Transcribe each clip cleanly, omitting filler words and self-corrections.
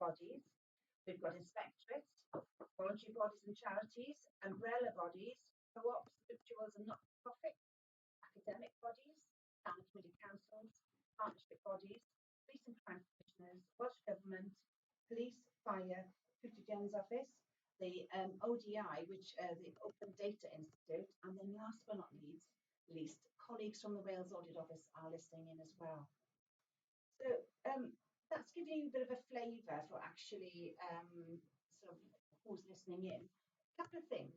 bodies. We've got inspectorates, voluntary bodies and charities, umbrella bodies, co-ops, individuals and not-for-profit, academic bodies, town and community councils, partnership bodies, police and crime commissioners, Welsh Government, police, fire, Future Gens Office, the ODI, which the Open Data Institute, and then last but not least, colleagues from the Wales Audit Office are listening in as well. So that's giving you a bit of a flavour for actually sort of who's listening in. A couple of things.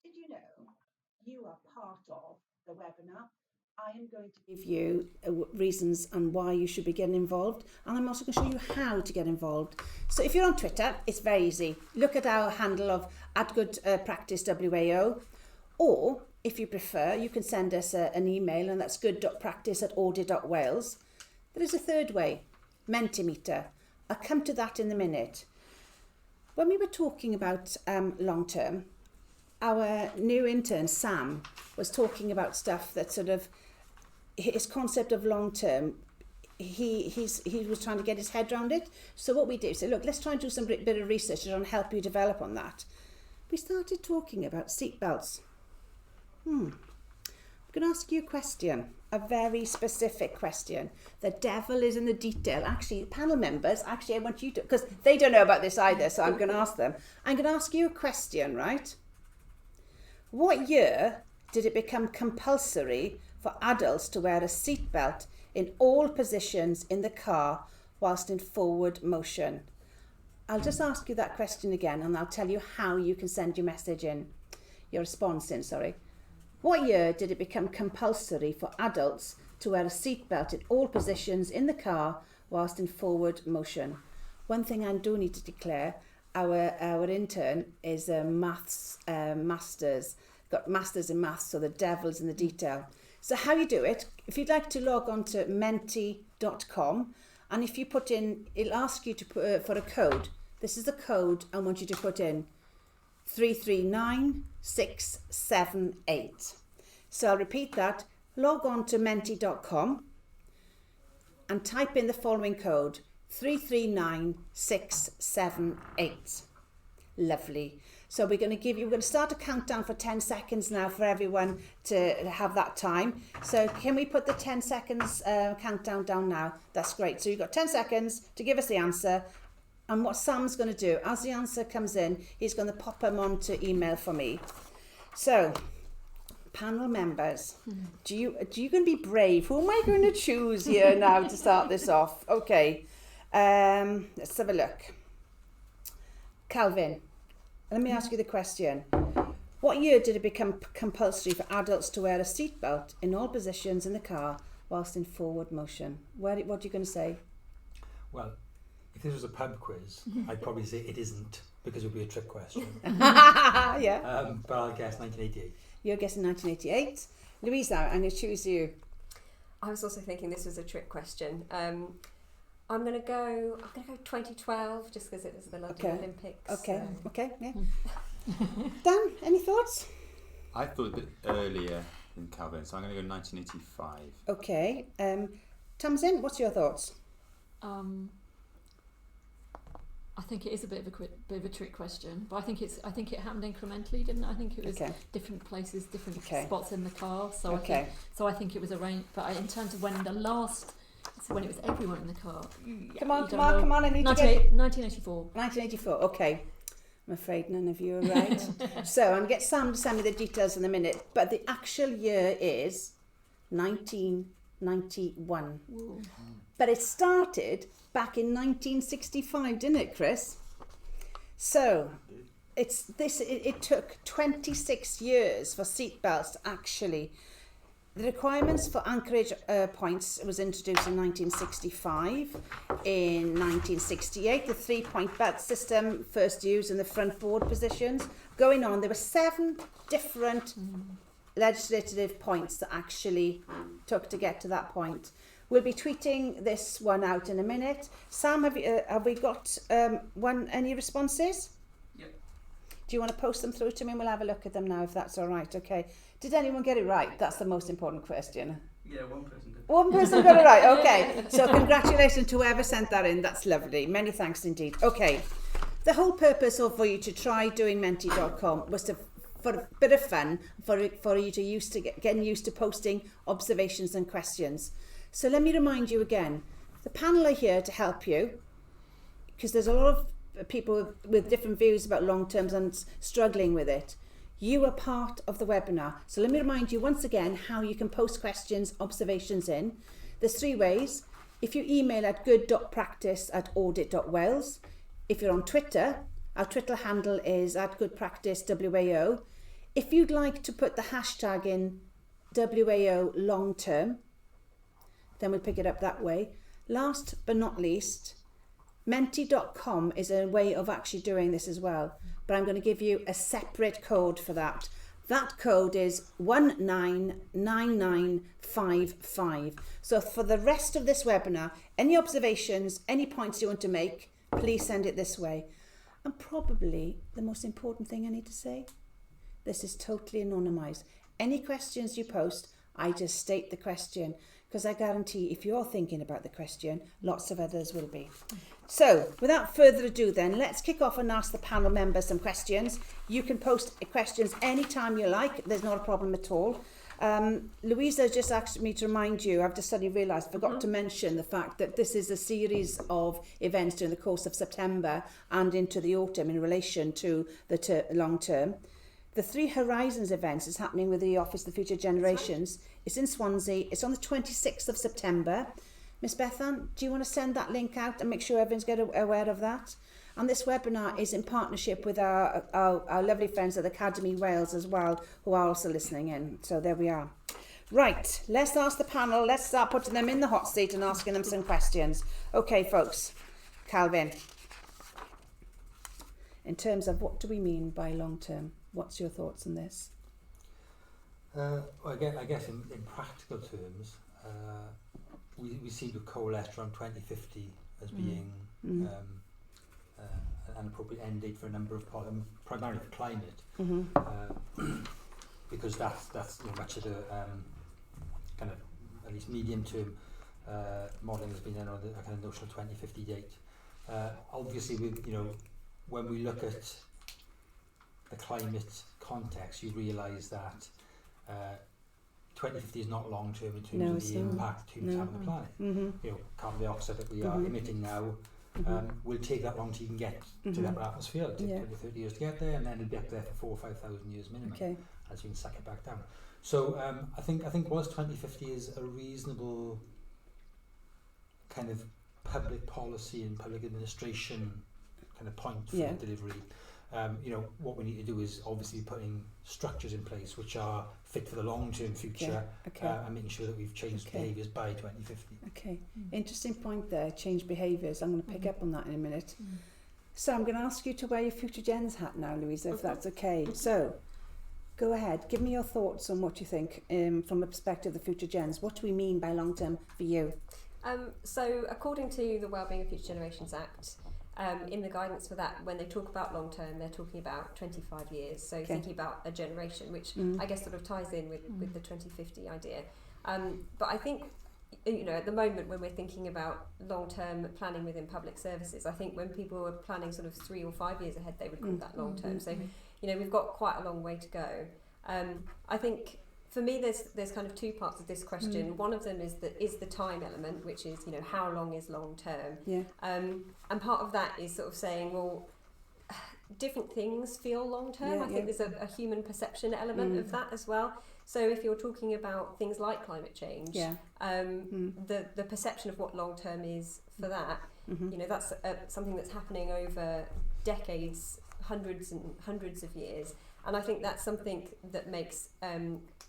Did you know you are part of the webinar? I am going to give you reasons on why you should be getting involved, and I'm also going to show you how to get involved. So if you're on Twitter, it's very easy. Look at our handle of @goodpracticewao, or if you prefer, you can send us an email, and that's good.practice@audit.wales. There is a third way, Mentimeter. I'll come to that in a minute. When we were talking about long term, our new intern, Sam, was talking about stuff that sort of, his concept of long term, he was trying to get his head around it. So what we did was say, look, let's try and do some bit of research and help you develop on that. We started talking about seatbelts. I'm going to ask you a question, a very specific question. The devil is in the detail. Actually, panel members, I want you to, because they don't know about this either, so I'm going to ask them. I'm going to ask you a question, right? What year did it become compulsory for adults to wear a seatbelt in all positions in the car whilst in forward motion? I'll just ask you that question again, and I'll tell you how you can send your message in, your response in, sorry. What year did it become compulsory for adults to wear a seatbelt in all positions in the car whilst in forward motion? One thing I do need to declare, our intern is a maths masters, got masters in maths, so the devil's in the detail. So how you do it, if you'd like to log on to menti.com, and if you put in, it'll ask you to put for a code. This is the code I want you to put in, 339678. So I'll repeat that. Log on to menti.com and type in the following code, 339678. Lovely. So we're going to start a countdown for 10 seconds now for everyone to have that time. So can we put the 10 seconds countdown down now? That's great. So you've got 10 seconds to give us the answer. And what Sam's going to do, as the answer comes in, he's going to pop them onto email for me. So, panel members, do you going to be brave? Who am I going to choose here now to start this off? Okay, let's have a look. Calvin, let me ask you the question. What year did it become compulsory for adults to wear a seatbelt in all positions in the car whilst in forward motion? What are you going to say? Well, if this was a pub quiz, I'd probably say it isn't, because it would be a trick question. Yeah. But I'll guess 1988. You're guessing 1988. Louisa, I'm going to choose you. I was also thinking this was a trick question. I'm going to go 2012, just because it was the London Olympics. Okay, so. Okay, yeah. Dan, any thoughts? I thought a bit earlier than Calvin, so I'm going to go 1985. Okay. Tamsin, what's your thoughts? I think it is a bit of a trick question, but I think it happened incrementally, didn't it? I think it was different places, different spots in the car. So I think it was arranged. But in terms of when it was everyone in the car. Come on! I need to get 1984. 1984. Okay. I'm afraid none of you are right. So I'm going to get Sam to send me the details in a minute. But the actual year is 1991. Ooh. But it started back in 1965, didn't it, Chris? So it took 26 years for seatbelts to actually. The requirements for anchorage points was introduced in 1965. In 1968, the 3-point belt system first used in the front board positions. Going on, there were 7 different legislative points that actually took to get to that point. We'll be tweeting this one out in a minute. Sam, have we got any responses? Yep. Do you want to post them through to me, and we'll have a look at them now, if that's all right? Okay. Did anyone get it right? That's the most important question. Yeah, one person did. One person got it right, okay. So congratulations to whoever sent that in, that's lovely. Many thanks indeed. Okay, the whole purpose for you to try doing menti.com was for a bit of fun, for you to getting used to posting observations and questions. So let me remind you again, the panel are here to help you, because there's a lot of people with different views about long terms and struggling with it. You are part of the webinar. So let me remind you once again how you can post questions, observations in. There's 3 ways. If you email at good.practice@audit.wales. If you're on Twitter, our Twitter handle is @goodpracticewao. If you'd like to put the hashtag in WAO long term, then we'll pick it up that way. Last but not least, menti.com is a way of actually doing this as well. But I'm going to give you a separate code for that. That code is 199955. So for the rest of this webinar, any observations, any points you want to make, please send it this way. And probably the most important thing I need to say, this is totally anonymised. Any questions you post, I just state the question, because I guarantee if you're thinking about the question, lots of others will be. So, without further ado then, let's kick off and ask the panel members some questions. You can post questions anytime you like, there's not a problem at all. Louisa just asked me to remind you, I've just suddenly realised, forgot to mention the fact that this is a series of events during the course of September and into the autumn in relation to the long term. The 3 Horizons events is happening with the Office of the Future Generations. It's in Swansea. It's on the 26th of September. Miss Bethan, do you want to send that link out and make sure everyone's aware of that? And this webinar is in partnership with our lovely friends at the Academy Wales as well, who are also listening in. So there we are. Right, let's ask the panel. Let's start putting them in the hot seat and asking them some questions. Okay, folks. Calvin, in terms of what do we mean by long term? What's your thoughts on this? Well, again, I guess in practical terms, we seem to coalesce around 2050 as being an appropriate end date for a number of problems, primarily for climate, because that's much of the kind of at least medium term modelling has been on a kind of notional 2050 date. Obviously, when we look at the climate context, you realise that 2050 is not long term in terms of the impact humans have on the planet. Carbon dioxide that we are emitting now will take that long to even get to that atmosphere. It'll take 20 or 30 years to get there, and then it'll be up there for 4,000 or 5,000 years minimum as you can suck it back down. So I think whilst 2050 is a reasonable kind of public policy and public administration kind of point for delivery, what we need to do is obviously putting structures in place which are fit for the long-term future and making sure that we've changed behaviours by 2050. Okay, interesting point there, change behaviours. I'm going to pick up on that in a minute. So I'm going to ask you to wear your Future Gens hat now, Louisa, if that's okay. So, go ahead, give me your thoughts on what you think from the perspective of the Future Gens. What do we mean by long-term for you? So, according to the Wellbeing of Future Generations Act, in the guidance for that, when they talk about long term, they're talking about 25 years. So thinking about a generation, which I guess sort of ties in with the 2050 idea. But I think, at the moment when we're thinking about long term planning within public services, I think when people were planning sort of 3 or 5 years ahead, they would call that long term. So, we've got quite a long way to go. I think for me, there's kind of 2 parts of this question. One of them is the time element, which is, how long is long term? And part of that is sort of saying, well, different things feel long term. I think there's a human perception element of that as well. So if you're talking about things like climate change, the perception of what long term is for that, that's something that's happening over decades, hundreds and hundreds of years. And I think that's something that makes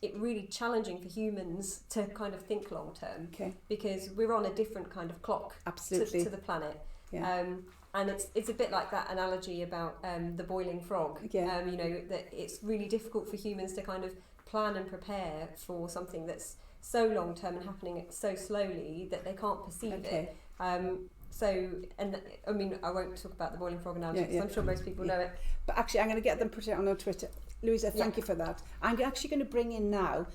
it really challenging for humans to kind of think long term, because we're on a different kind of clock to the planet. And it's a bit like that analogy about the boiling frog. That it's really difficult for humans to kind of plan and prepare for something that's so long term and happening so slowly that they can't perceive it. So, and I mean, I won't talk about the boiling frog analogy because I'm sure most people know it. But actually, I'm going to get them put it on Twitter. Louisa, thank you for that. I'm actually going to bring in now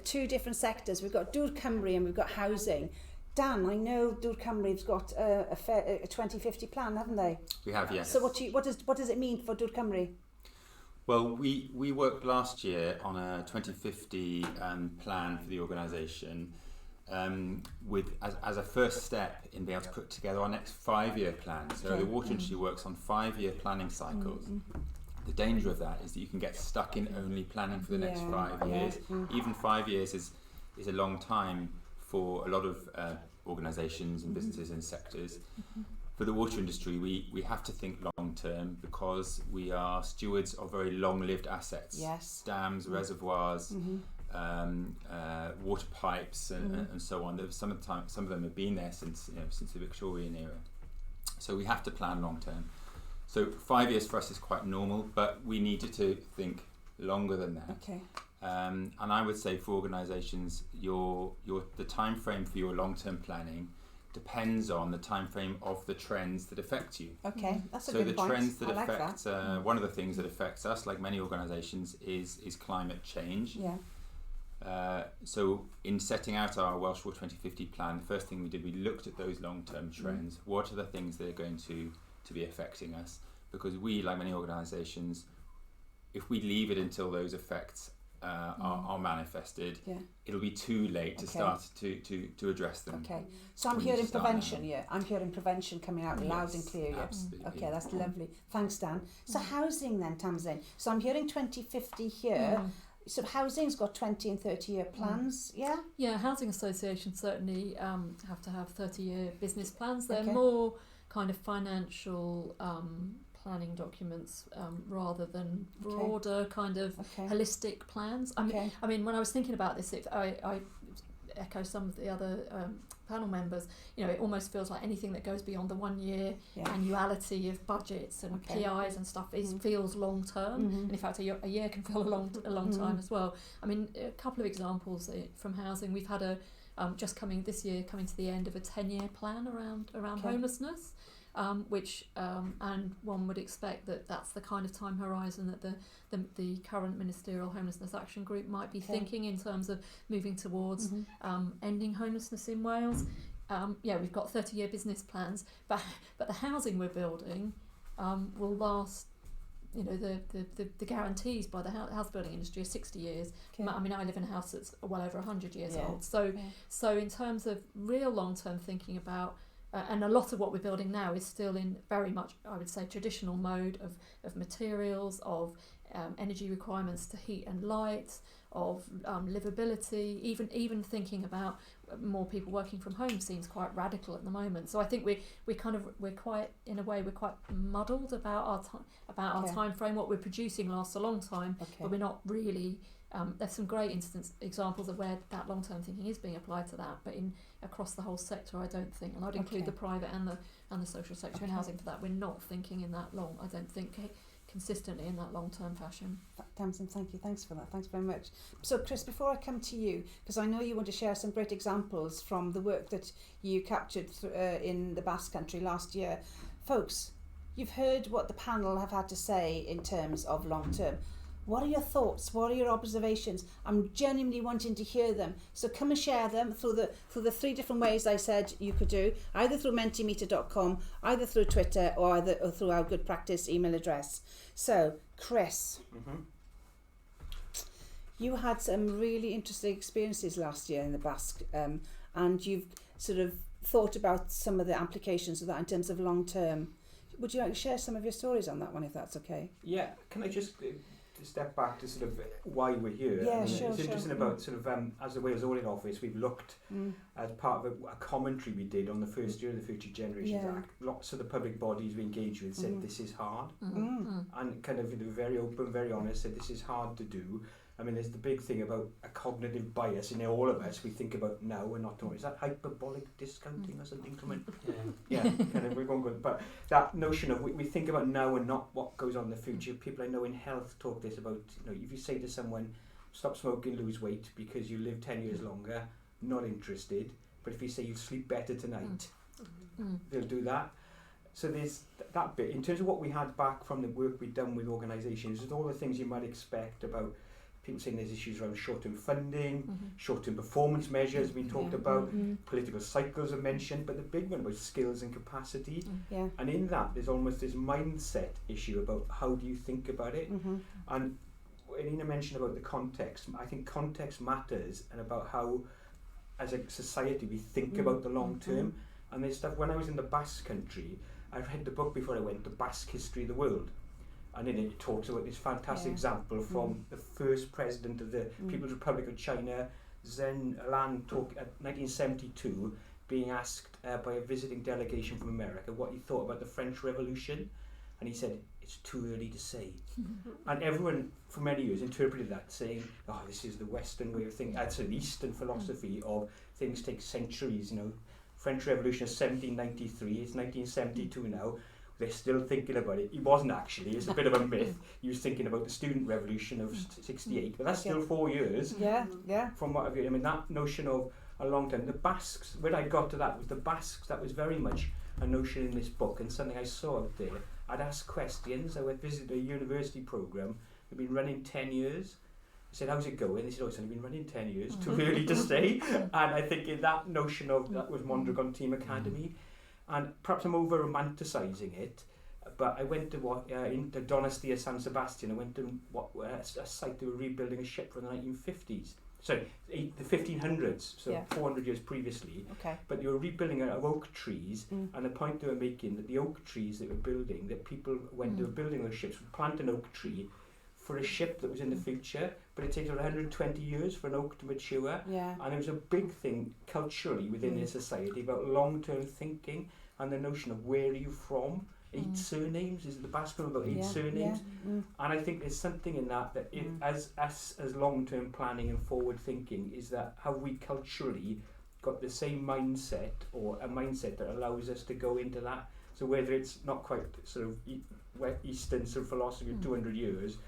two different sectors. We've got Dŵr Cymru and we've got housing. Dan, I know Dŵr Cymru's got a 2050 plan, haven't they? We have, yes. So what does it mean for Dŵr Cymru? Well, we worked last year on a 2050 plan for the organisation with as a first step in being able to put together our next 5-year plan. So the water industry works on 5-year planning cycles. The danger of that is that you can get stuck in only planning for the next 5 years. Even 5 years is a long time for a lot of organisations and businesses and sectors. For the water industry, we have to think long term because we are stewards of very long-lived assets. Yes. Dams, reservoirs, water pipes, and so on. Some of them have been there since the Victorian era. So we have to plan long term. So 5 years for us is quite normal, but we needed to think longer than that. Okay. And I would say for organisations, the time frame for your long-term planning depends on the time frame of the trends that affect you. Okay, that's a good point. So the trends that I like affect that. one of the things that affects us, like many organisations, is climate change. Yeah. So in setting out our Welsh Water 2050 plan, the first thing we did, we looked at those long-term trends. What are the things that are going to be affecting us? Because we, like many organisations, if we leave it until those effects are manifested, it'll be too late to start to address them. Okay, so I'm hearing prevention here. I'm hearing prevention coming out loud and clear here. Absolutely. Okay, that's lovely. Thanks, Dan. So housing then, Tamsin. So I'm hearing 2050 here. So housing's got 20 and 30-year plans, yeah? Yeah, housing associations certainly have to have 30-year business plans. They're more kind of financial planning documents rather than broader kind of holistic plans. I mean, when I was thinking about this, I echo some of the other panel members. It almost feels like anything that goes beyond the 1 year annuality of budgets and PIs and stuff feels long term. And in fact, a year can feel a long time as well. I mean, a couple of examples from housing. We've had just coming to the end of a 10-year plan around homelessness. Which and one would expect that's the kind of time horizon that the current ministerial homelessness action group might be thinking in terms of moving towards ending homelessness in Wales. We've got 30-year business plans, but the housing we're building will last. The guarantees by the house building industry are 60 years. I mean, I live in a house that's well over 100 years old. So in terms of real long-term thinking about. And a lot of what we're building now is still in very much, I would say, traditional mode of materials, of energy requirements to heat and light, of livability. Even thinking about more people working from home seems quite radical at the moment. So I think we're quite muddled about our time frame. What we're producing lasts a long time, but we're not really. There's some great examples of where that long-term thinking is being applied to that, but across the whole sector, I don't think, and I'd include the private and the social sector in housing for that. We're not thinking in that long. I don't think consistently in that long-term fashion. Tamsin, thank you. Thanks for that. Thanks very much. So, Chris, before I come to you, because I know you want to share some great examples from the work that you captured in the Basque Country last year, folks. You've heard what the panel have had to say in terms of long-term. What are your thoughts? What are your observations? I'm genuinely wanting to hear them. So come and share them through the 3 different ways I said you could do, either through mentimeter.com, either through Twitter, or through our good practice email address. So, Chris, you had some really interesting experiences last year in the Basque, and you've sort of thought about some of the applications of that in terms of long term. Would you like to share some of your stories on that one, if that's okay? Yeah, can I just step back to sort of why we're here? Yeah, it's interesting about sort of as the Wales Audit Office, we've looked as part of a commentary we did on the first year of the Future Generations Act. Lots of the public bodies we engaged with said this is hard, and kind of very open, very honest, said this is hard to do. I mean, there's the big thing about a cognitive bias in all of us. We think about now and not tomorrow. Is that hyperbolic discounting or something? Yeah, kind of, we won't go. But that notion of we think about now and not what goes on in the future. People I know in health talk this about, if you say to someone, stop smoking, lose weight because you live 10 years longer, not interested. But if you say you'll sleep better tonight, they'll do that. So there's that bit. In terms of what we had back from the work we'd done with organisations, there's all the things you might expect about people saying there's issues around short-term funding, short-term performance measures we talked about, political cycles are mentioned, but the big one was skills and capacity. And in that, there's almost this mindset issue about how do you think about it. And Ena mentioned about the context. I think context matters, and about how, as a society, we think about the long term. And there's stuff, when I was in the Basque country, I read the book before I went, The Basque History of the World. And in it talks about this fantastic example from the first president of the People's Republic of China, Zhen Lan, at 1972, being asked by a visiting delegation from America what he thought about the French Revolution. And he said, it's too early to say. And everyone for many years interpreted that saying, oh, this is the Western way of thinking. That's an Eastern philosophy of things take centuries, you know. French Revolution is 1793, it's 1972 now. They're still thinking about it. He wasn't actually, it's a bit of a myth. He was thinking about the student revolution of 68, but that's still 4 years. From what I've heard. I mean, that notion of a long time. The Basques, when I got to that, was the Basques, that was very much a notion in this book and something I saw out there. I'd ask questions. I went visit a university programme. It'd been running 10 years. I said, how's it going? They said, oh, it's only been running 10 years, too early to say. And I think in that notion of, that was Mondragon Team Academy. And perhaps I'm over-romanticising it, but I went to into Donostia San Sebastian. I went to a site they were rebuilding a ship from the 1950s. Sorry, the 1500s, so 400 years previously. But they were rebuilding it of oak trees, and the point they were making that the oak trees they were building, that people, when they were building those ships, would plant an oak tree for a ship that was in the future, but it takes about 120 years for an oak to mature. And it was a big thing culturally within their society about long-term thinking and the notion of where are you from. 8 surnames, is it the Basque one about 8 surnames? And I think there's something in that as long-term planning and forward thinking, is that have we culturally got the same mindset, or a mindset that allows us to go into that? So whether it's not quite sort of Eastern sort of philosophy of 200 years,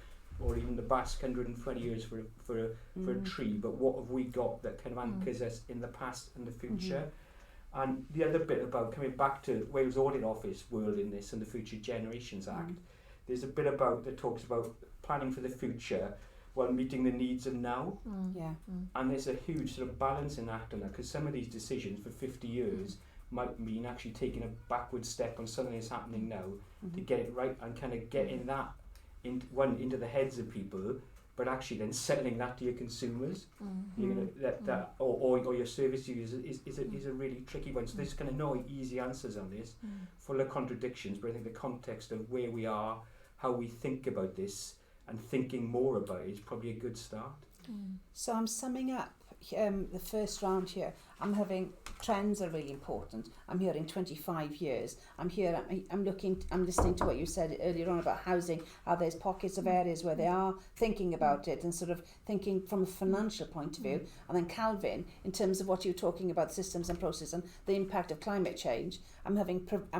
or even the Basque 120 years for a tree, but what have we got that kind of anchors us in the past and the future? And the other bit about coming back to Wales Audit Office world in this and the Future Generations Act, there's a bit about that talks about planning for the future while meeting the needs of now. And there's a huge sort of balancing act on that, because some of these decisions for 50 years might mean actually taking a backward step on something that's happening now to get it right and kind of getting that into the heads of people, but actually then selling that to your consumers, you know, or your service users is a really tricky one. So there's kind of no easy answers on this, full of contradictions. But I think the context of where we are, how we think about this, and thinking more about it is probably a good start. So I'm summing up the first round here. I'm having trends are really important. I'm hearing 25 years. I'm listening to what you said earlier on about housing, how there's pockets of areas where they are thinking about it and sort of thinking from a financial point of view. And then Calvin, in terms of what you're talking about systems and process and the impact of climate change, I'm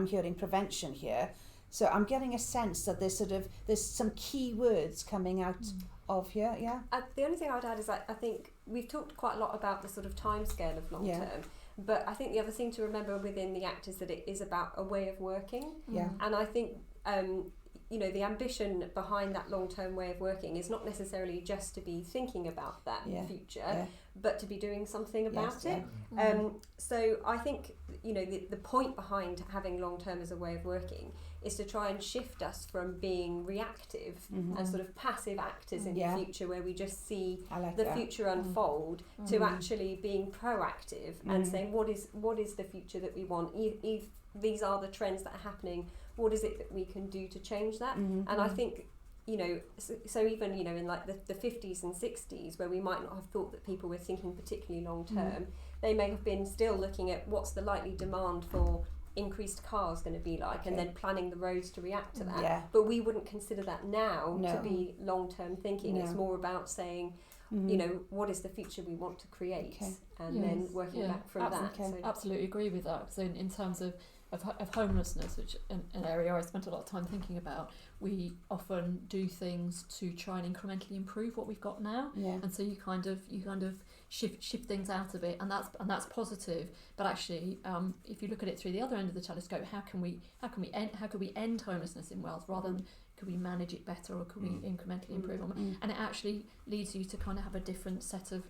hearing prevention here. So I'm getting a sense that there's some key words coming out of here, The only thing I would add is that I think we've talked quite a lot about the sort of timescale of long term, but I think the other thing to remember within the Act is that it is about a way of working. And I think you know, the ambition behind that long-term way of working is not necessarily just to be thinking about that future, but to be doing something about it. So I think, you know, the point behind having long-term as a way of working is to try and shift us from being reactive and sort of passive actors in the future, where we just see the future unfold, to actually being proactive and saying what is the future that we want. If these are the trends that are happening, what is it that we can do to change that? And I think, you know, so even, you know, in like the 50s and 60s, where we might not have thought that people were thinking particularly long term, they may have been still looking at what's the likely demand for increased cars going to be like, and then planning the roads to react to that. But we wouldn't consider that now to be long-term thinking. It's more about saying, you know, what is the future we want to create, and then working back from that. So absolutely agree with that. So in terms of homelessness, which an area I spent a lot of time thinking about, we often do things to try and incrementally improve what we've got now. And so you kind of shift things out a bit, and that's positive. But actually, if you look at it through the other end of the telescope, how can we end homelessness in Wales rather than could we manage it better, or could we incrementally improve on it? And it actually leads you to kind of have a different set of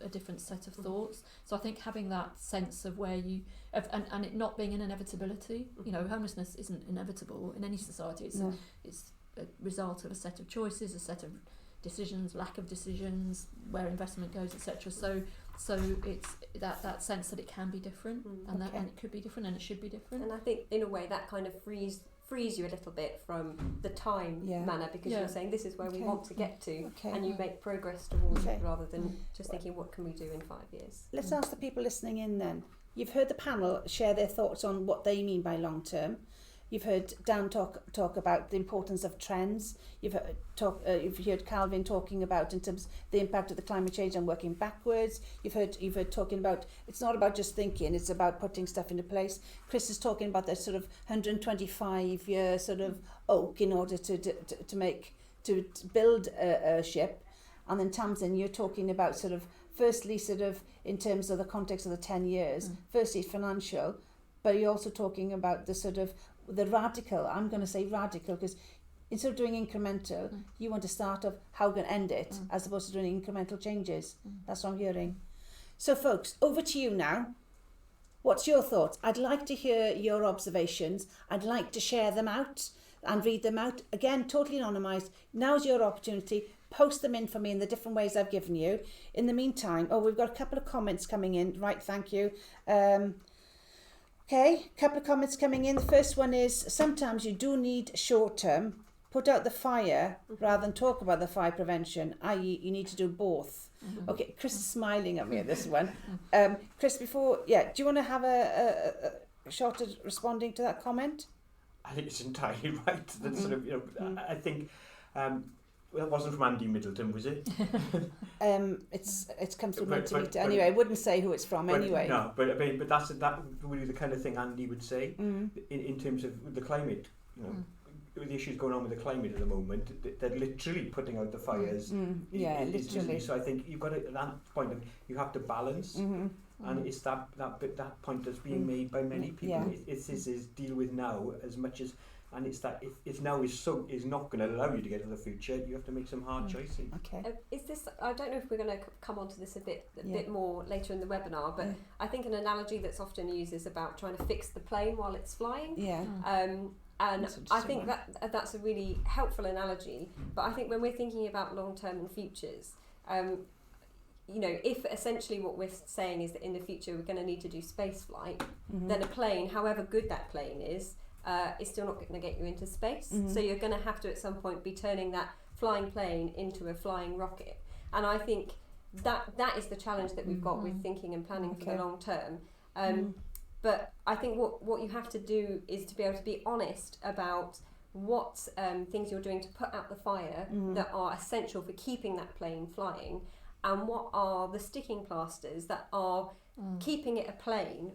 thoughts. So I think having that sense of where you and it not being an inevitability. You know, homelessness isn't inevitable in any society. It's a result of a set of choices, a set of decisions, lack of decisions, where investment goes, etc. So it's that sense that it can be different, and it could be different, and it should be different. And I think in a way that kind of frees you a little bit from the time manner, because you're saying this is where we want to get to, and you make progress towards it rather than just thinking what can we do in 5 years. Let's ask the people listening in then. You've heard the panel share their thoughts on what they mean by long term. You've heard Dan talk about the importance of trends. You've heard Calvin talking about in terms of the impact of the climate change and working backwards. You've heard talking about it's not about just thinking, it's about putting stuff into place. Chris is talking about that sort of 125-year sort of oak in order to build a ship. And then Tamsin, you're talking about sort of firstly sort of in terms of the context of the 10 years, firstly financial, but you're also talking about the sort of the radical, I'm going to say radical, because instead of doing incremental, you want to start off how we're going to end it, as opposed to doing incremental changes. That's what I'm hearing. So folks, over to you now. What's your thoughts? I'd like to hear your observations. I'd like to share them out and read them out. Again, totally anonymised. Now's your opportunity. Post them in for me in the different ways I've given you. In the meantime, we've got a couple of comments coming in. Right, thank you. Okay, a couple of comments coming in. The first one is, sometimes you do need short-term, put out the fire rather than talk about the fire prevention, i.e. you need to do both. Okay, Chris is smiling at me at this one. Chris, do you want to have a shot at responding to that comment? I think it's entirely right. That sort of, I think... well, it wasn't from Andy Middleton, was it? It's come through Mentimeter. Anyway, I wouldn't say who it's from anyway. No, but that's really the kind of thing Andy would say in terms of the climate. You know, with the issues going on with the climate at the moment, they're literally putting out the fires. Literally. So I think you've got to, at that point, you have to balance, and it's that point that's being made by many people. Yeah. This is deal with now as much as. And it's that if now is not going to allow you to get to the future, you have to make some hard choices. Okay. Is this? I don't know if we're going to come onto this a bit more later in the webinar, but I think an analogy that's often used is about trying to fix the plane while it's flying. Yeah. And I think that's a really helpful analogy. But I think when we're thinking about long term and futures, if essentially what we're saying is that in the future we're going to need to do space flight, then a plane, however good that plane is still not going to get you into space. So you're going to have to at some point be turning that flying plane into a flying rocket. And I think that is the challenge that we've got with thinking and planning for the long term. But I think what you have to do is to be able to be honest about what things you're doing to put out the fire that are essential for keeping that plane flying, and what are the sticking plasters that are keeping it a plane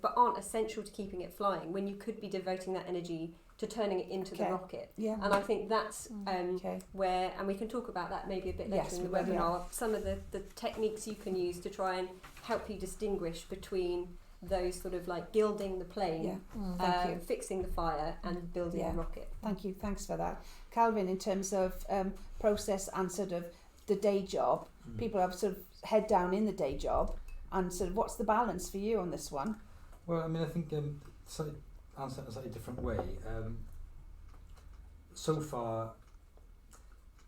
but aren't essential to keeping it flying, when you could be devoting that energy to turning it into the rocket. Yeah. And I think that's where, and we can talk about that maybe a bit later in the webinar, some of the techniques you can use to try and help you distinguish between those sort of like gilding the plane, fixing the fire, and building the rocket. Thank you, thanks for that. Calvin, in terms of process and sort of the day job, people have sort of head down in the day job, and sort of what's the balance for you on this one? Well, I mean, I think answer in a slightly different way. So far,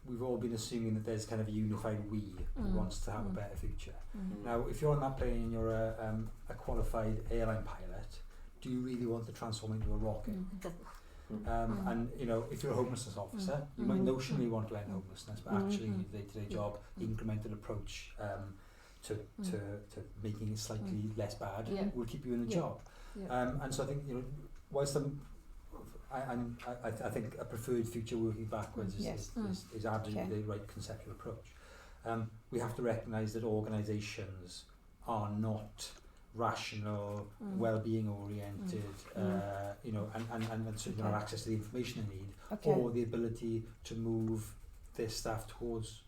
we've all been assuming that there's kind of a unified we who wants to have a better future. Now, if you're on that plane and you're a qualified airline pilot, do you really want to transform into a rocket? And if you're a homelessness officer, you might notionally want to end homelessness, but actually the day-to-day job, incremental approach to making it slightly less bad will keep you in the job. And so I think whilst I think a preferred future working backwards is absolutely the right conceptual approach. We have to recognise that organisations are not rational, well-being oriented, and certainly have access to the information they need, or the ability to move their staff towards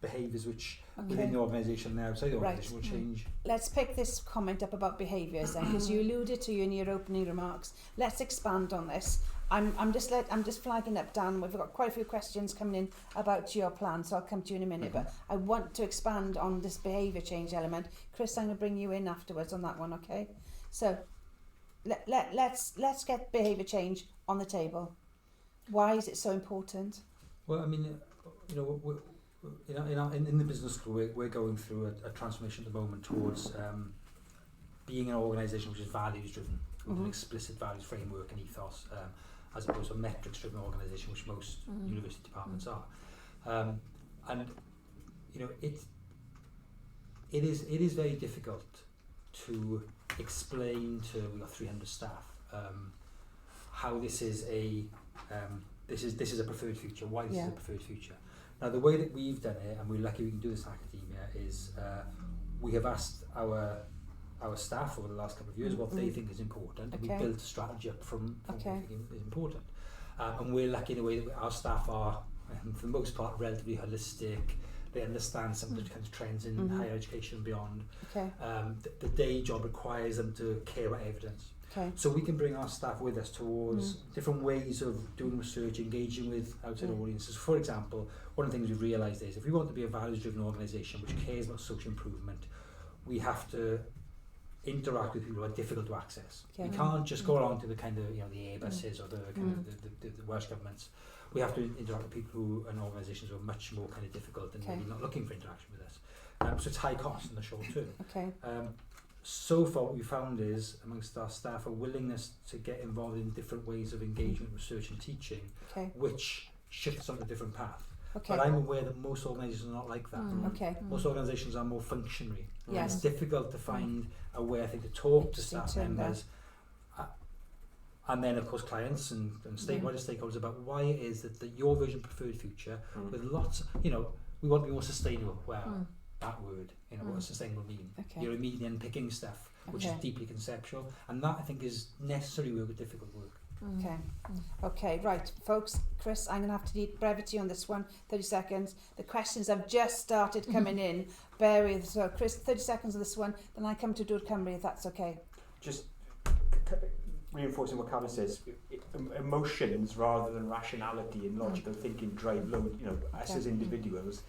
behaviours which within the organisation and outside the organisation will change. Let's pick this comment up about behaviours then, because you alluded to in your opening remarks. Let's expand on this. I'm just flagging up, Dan. We've got quite a few questions coming in about your plan, so I'll come to you in a minute. But I want to expand on this behaviour change element. Chris, I'm going to bring you in afterwards on that one, okay? So let's get behaviour change on the table. Why is it so important? Well, I mean, you know, in the business school, we're going through a transformation at the moment towards being an organisation which is values driven, with an explicit values framework and ethos, as opposed to a metrics driven organisation, which most university departments are. And you know, it is very difficult to explain to, we've got 300 staff, how this is a preferred future, why this is a preferred future. Now, the way that we've done it, and we're lucky we can do this in academia, is we have asked our staff over the last couple of years what they think is important, and we built a strategy up from what we think is important. And we're lucky in a way that our staff are, for the most part, relatively holistic. They understand some of the kind of trends in higher education and beyond. The day job requires them to care about evidence. So we can bring our staff with us towards different ways of doing research, engaging with outside audiences. For example, one of the things we've realised is if we want to be a values-driven organisation which cares about social improvement, we have to interact with people who are difficult to access. We can't just go along to the kind of, you know, the Airbuses or the kind of the Welsh governments. We have to interact with people who and organisations who are much more kind of difficult and maybe not looking for interaction with us. So it's high cost in the short term. So far what we found is amongst our staff a willingness to get involved in different ways of engagement, research and teaching, which shifts on a different path. But I'm aware that most organisations are not like that. Most organisations are more functionary. It's difficult to find a way, I think, to talk to staff members and then of course clients and wider stakeholders about why it is that your version preferred future with lots, you know, we want to be more sustainable. Well, that word, you know, what does sustainable mean? You're immediately unpicking stuff which is deeply conceptual, and that I think is necessary work with difficult work. Okay, right, folks. Chris, I'm going to have to need brevity on this one. 30 seconds. The questions have just started coming in. Bear with. So, Chris, 30 seconds on this one. Then I come to Dŵr Cymru, if that's okay. Just reinforcing what Carmen says, emotions rather than rationality and logical thinking drive load. You know, us as individuals.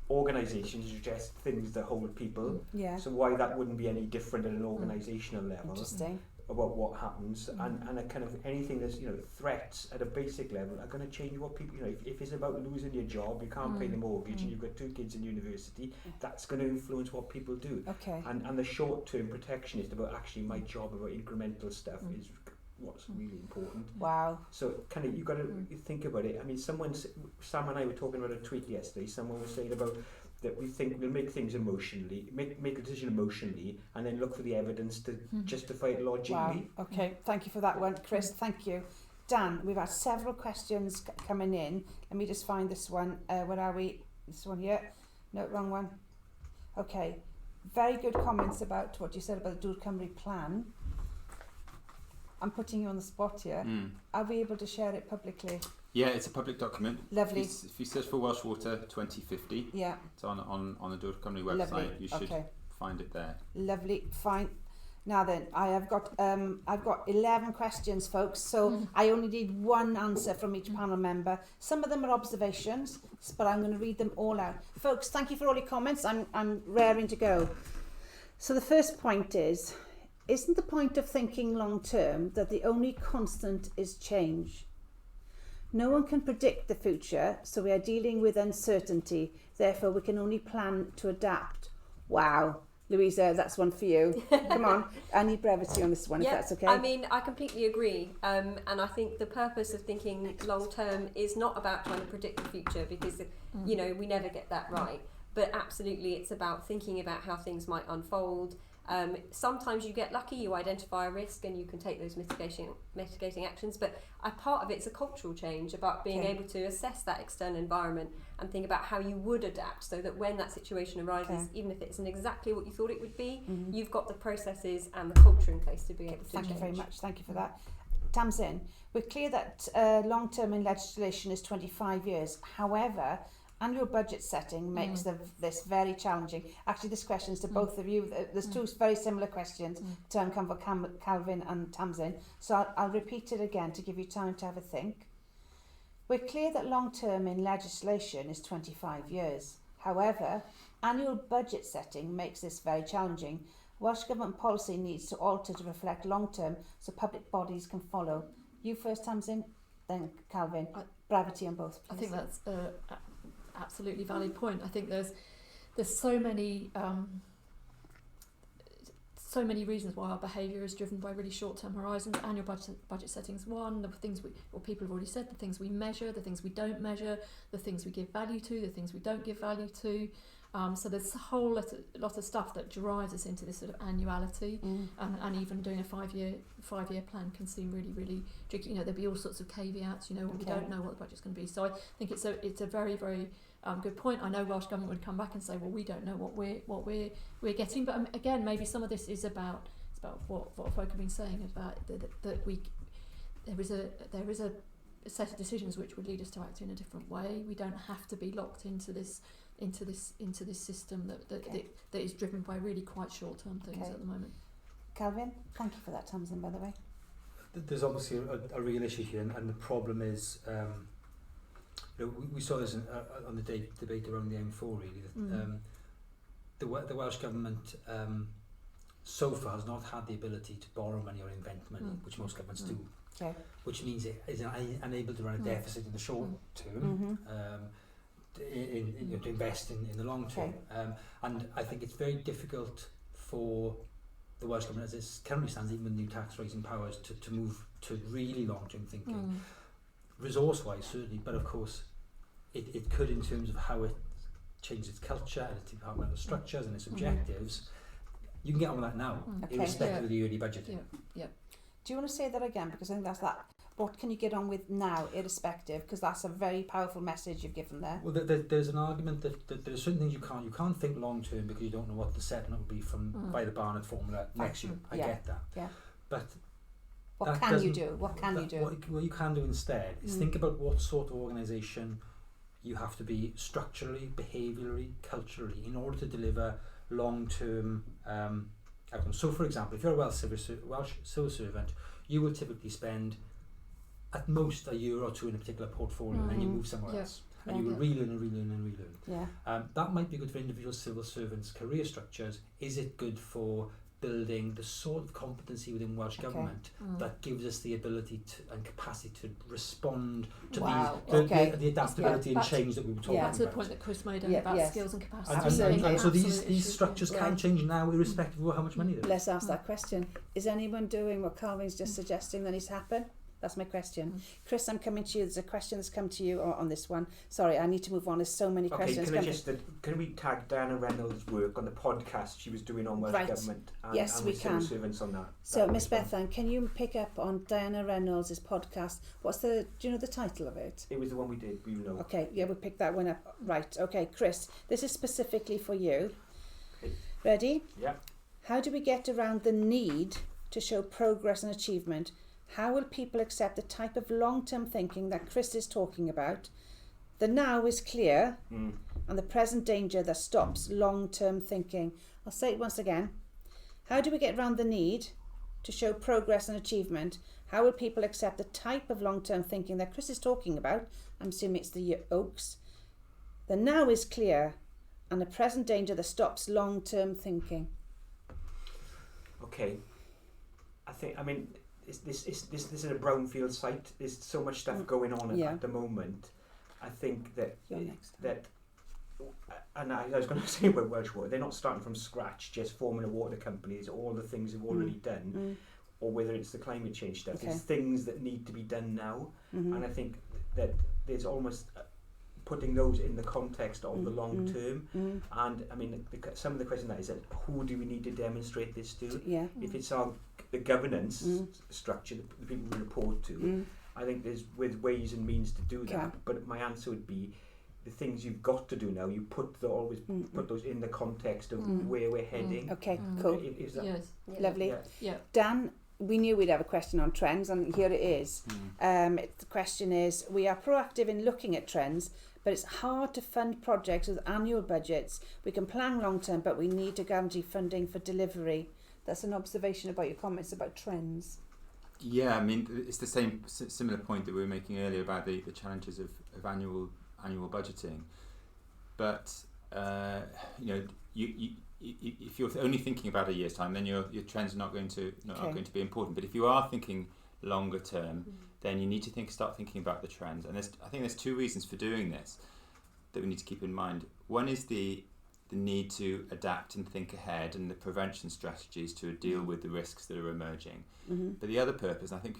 Organisations suggest things that hold people. So why that wouldn't be any different at an organisational level? Interesting. About what happens, and a kind of anything that's, you know, threats at a basic level are going to change what people, you know, if it's about losing your job, you can't pay the mortgage and you've got 2 kids in university, that's going to influence what people do. And the short-term protectionist about actually my job, about incremental stuff is what's really important. Wow. So kind of, you've got to think about it. I mean, Sam and I were talking about a tweet yesterday. Someone was saying about that we think we'll make things emotionally, make a decision emotionally, and then look for the evidence to justify it logically. Wow. Okay, thank you for that one, Chris. Thank you. Dan, we've had several questions coming in. Let me just find this one. Where are we? This one here. No, wrong one. Okay. Very good comments about what you said about the Dŵr Cymru plan. I'm putting you on the spot here. Are we able to share it publicly? Yeah, it's a public document. Lovely. If you search for Welsh Water 2050, it's on the Dŵr Cymru website. Lovely. You should find it there. Lovely. Fine. Now then, I've got 11 questions, folks. So I only need one answer from each panel member. Some of them are observations, but I'm going to read them all out. Folks, thank you for all your comments. I'm raring to go. So the first point is, isn't the point of thinking long term that the only constant is change? No one can predict the future, so we are dealing with uncertainty. Therefore, we can only plan to adapt. Wow. Louisa, that's one for you. Come on. I need brevity on this one, if that's okay. I mean, I completely agree. And I think the purpose of thinking long term is not about trying to predict the future, because, you know, we never get that right. But absolutely, it's about thinking about how things might unfold. Sometimes you get lucky, you identify a risk and you can take those mitigating actions, but a part of it's a cultural change about being able to assess that external environment and think about how you would adapt, so that when that situation arises, even if it isn't exactly what you thought it would be, you've got the processes and the culture in place to be able to Thank change. you very much. Thank you for that. Tamsin, we're clear that long-term in legislation is 25 years. However, Annual budget setting makes this very challenging. Actually, this question is to both of you. There's two very similar questions to come from Calvin and Tamsin. So I'll repeat it again to give you time to have a think. We're clear that long-term in legislation is 25 years. However, annual budget setting makes this very challenging. Welsh Government policy needs to alter to reflect long-term so public bodies can follow. You first, Tamsin, then Calvin. Brevity on both, please. I think that's absolutely valid point. I think there's so many reasons why our behaviour is driven by really short-term horizons. Annual budget setting's one. The things people have already said, the things we measure, the things we don't measure, the things we give value to, the things we don't give value to. So there's a whole lot of stuff that drives us into this sort of annuality, and even doing a five-year plan can seem really, really tricky. You know, there'll be all sorts of caveats. You know, we don't know what the budget's going to be. So I think it's a very, very good point. I know Welsh Government would come back and say, well, we don't know what we're getting. But again, maybe some of this is about what folk have been saying about that there is a set of decisions which would lead us to act in a different way. We don't have to be locked into this system that is driven by really quite short-term things at the moment. Calvin, thank you for that, Tamsin, by the way. There's obviously a real issue here, and the problem is, we saw this on the debate around the M4 really. The Welsh Government so far has not had the ability to borrow money or invent money, which most governments do. Okay. Which means it is unable to run a deficit in the short term. To invest in the long term. And I think it's very difficult for the Welsh Government, as it currently stands, even with new tax raising powers, to move to really long-term thinking. Resource-wise, certainly, but of course, it could in terms of how it changes its culture and its departmental structures and its objectives. You can get on with that now, irrespective of the yearly budget. Yeah. Do you want to say that again? Because I think that's that. What can you get on with now, irrespective? Because that's a very powerful message you've given there. Well, there's an argument that there's certain things you can't think long term because you don't know what the settlement will be from by the Barnett formula next year. I get that. Yeah. But what can you do? What you can do instead is think about what sort of organisation you have to be structurally, behaviourally, culturally in order to deliver long-term outcomes. So, for example, if you're a Welsh civil servant, you will typically spend at most a year or two in a particular portfolio, and then you move somewhere else, and you will relearn and relearn and relearn. That might be good for individual civil servants' career structures. Is it good for building the sort of competency within Welsh Government that gives us the ability to and capacity to respond to the adaptability and change that we were talking about? That's the point that Chris made about skills and capacity. And so these structures can change now, irrespective of how much money there is. Let's ask that question. Is anyone doing what Calvin's just suggesting that needs to happen? That's my question. Chris, I'm coming to you. There's a question that's come to you on this one. Sorry, I need to move on. There's so many questions. Can we tag Diana Reynolds' work on the podcast she was doing on Welsh Government? And we can. Servants on that. So, Miss Bethan, can you pick up on Diana Reynolds' podcast? Do you know the title of it? It was the one we did. We know. Okay, yeah, we'll pick that one up. Right. Okay, Chris, this is specifically for you. Okay. Ready? Yeah. How do we get around the need to show progress and achievement? How will people accept the type of long-term thinking that Chris is talking about? The now is clear, and the present danger that stops long-term thinking. I'll say it once again. How do we get around the need to show progress and achievement? How will people accept the type of long-term thinking that Chris is talking about? I'm assuming it's the Oaks. The now is clear, and the present danger that stops long-term thinking. Okay. This is a brownfield site. There's so much stuff going on at the moment. I think that and I was going to say about Welsh Water, they're not starting from scratch, just forming a water company. It's all the things they've already done, or whether it's the climate change stuff. There's things that need to be done now, and I think that there's almost putting those in the context of the long term. And I mean, some of the question that is that who do we need to demonstrate this to? If it's the governance structure, the people we report to, I think there's ways and means to do that. But my answer would be the things you've got to do now. You put those in the context of where we're heading. Okay, cool. Yes. Lovely. Yeah. Dan, we knew we'd have a question on trends, and here it is. The question is, we are proactive in looking at trends, but it's hard to fund projects with annual budgets. We can plan long term, but we need to guarantee funding for delivery. That's an observation about your comments about trends. Yeah, I mean, it's the same similar point that we were making earlier about the challenges of annual budgeting. But if you're only thinking about a year's time, then your trends are not going to be important. But if you are thinking longer term, then you need to start thinking about the trends. And I think there's two reasons for doing this that we need to keep in mind. One is the need to adapt and think ahead, and the prevention strategies to deal with the risks that are emerging. But the other purpose, and I think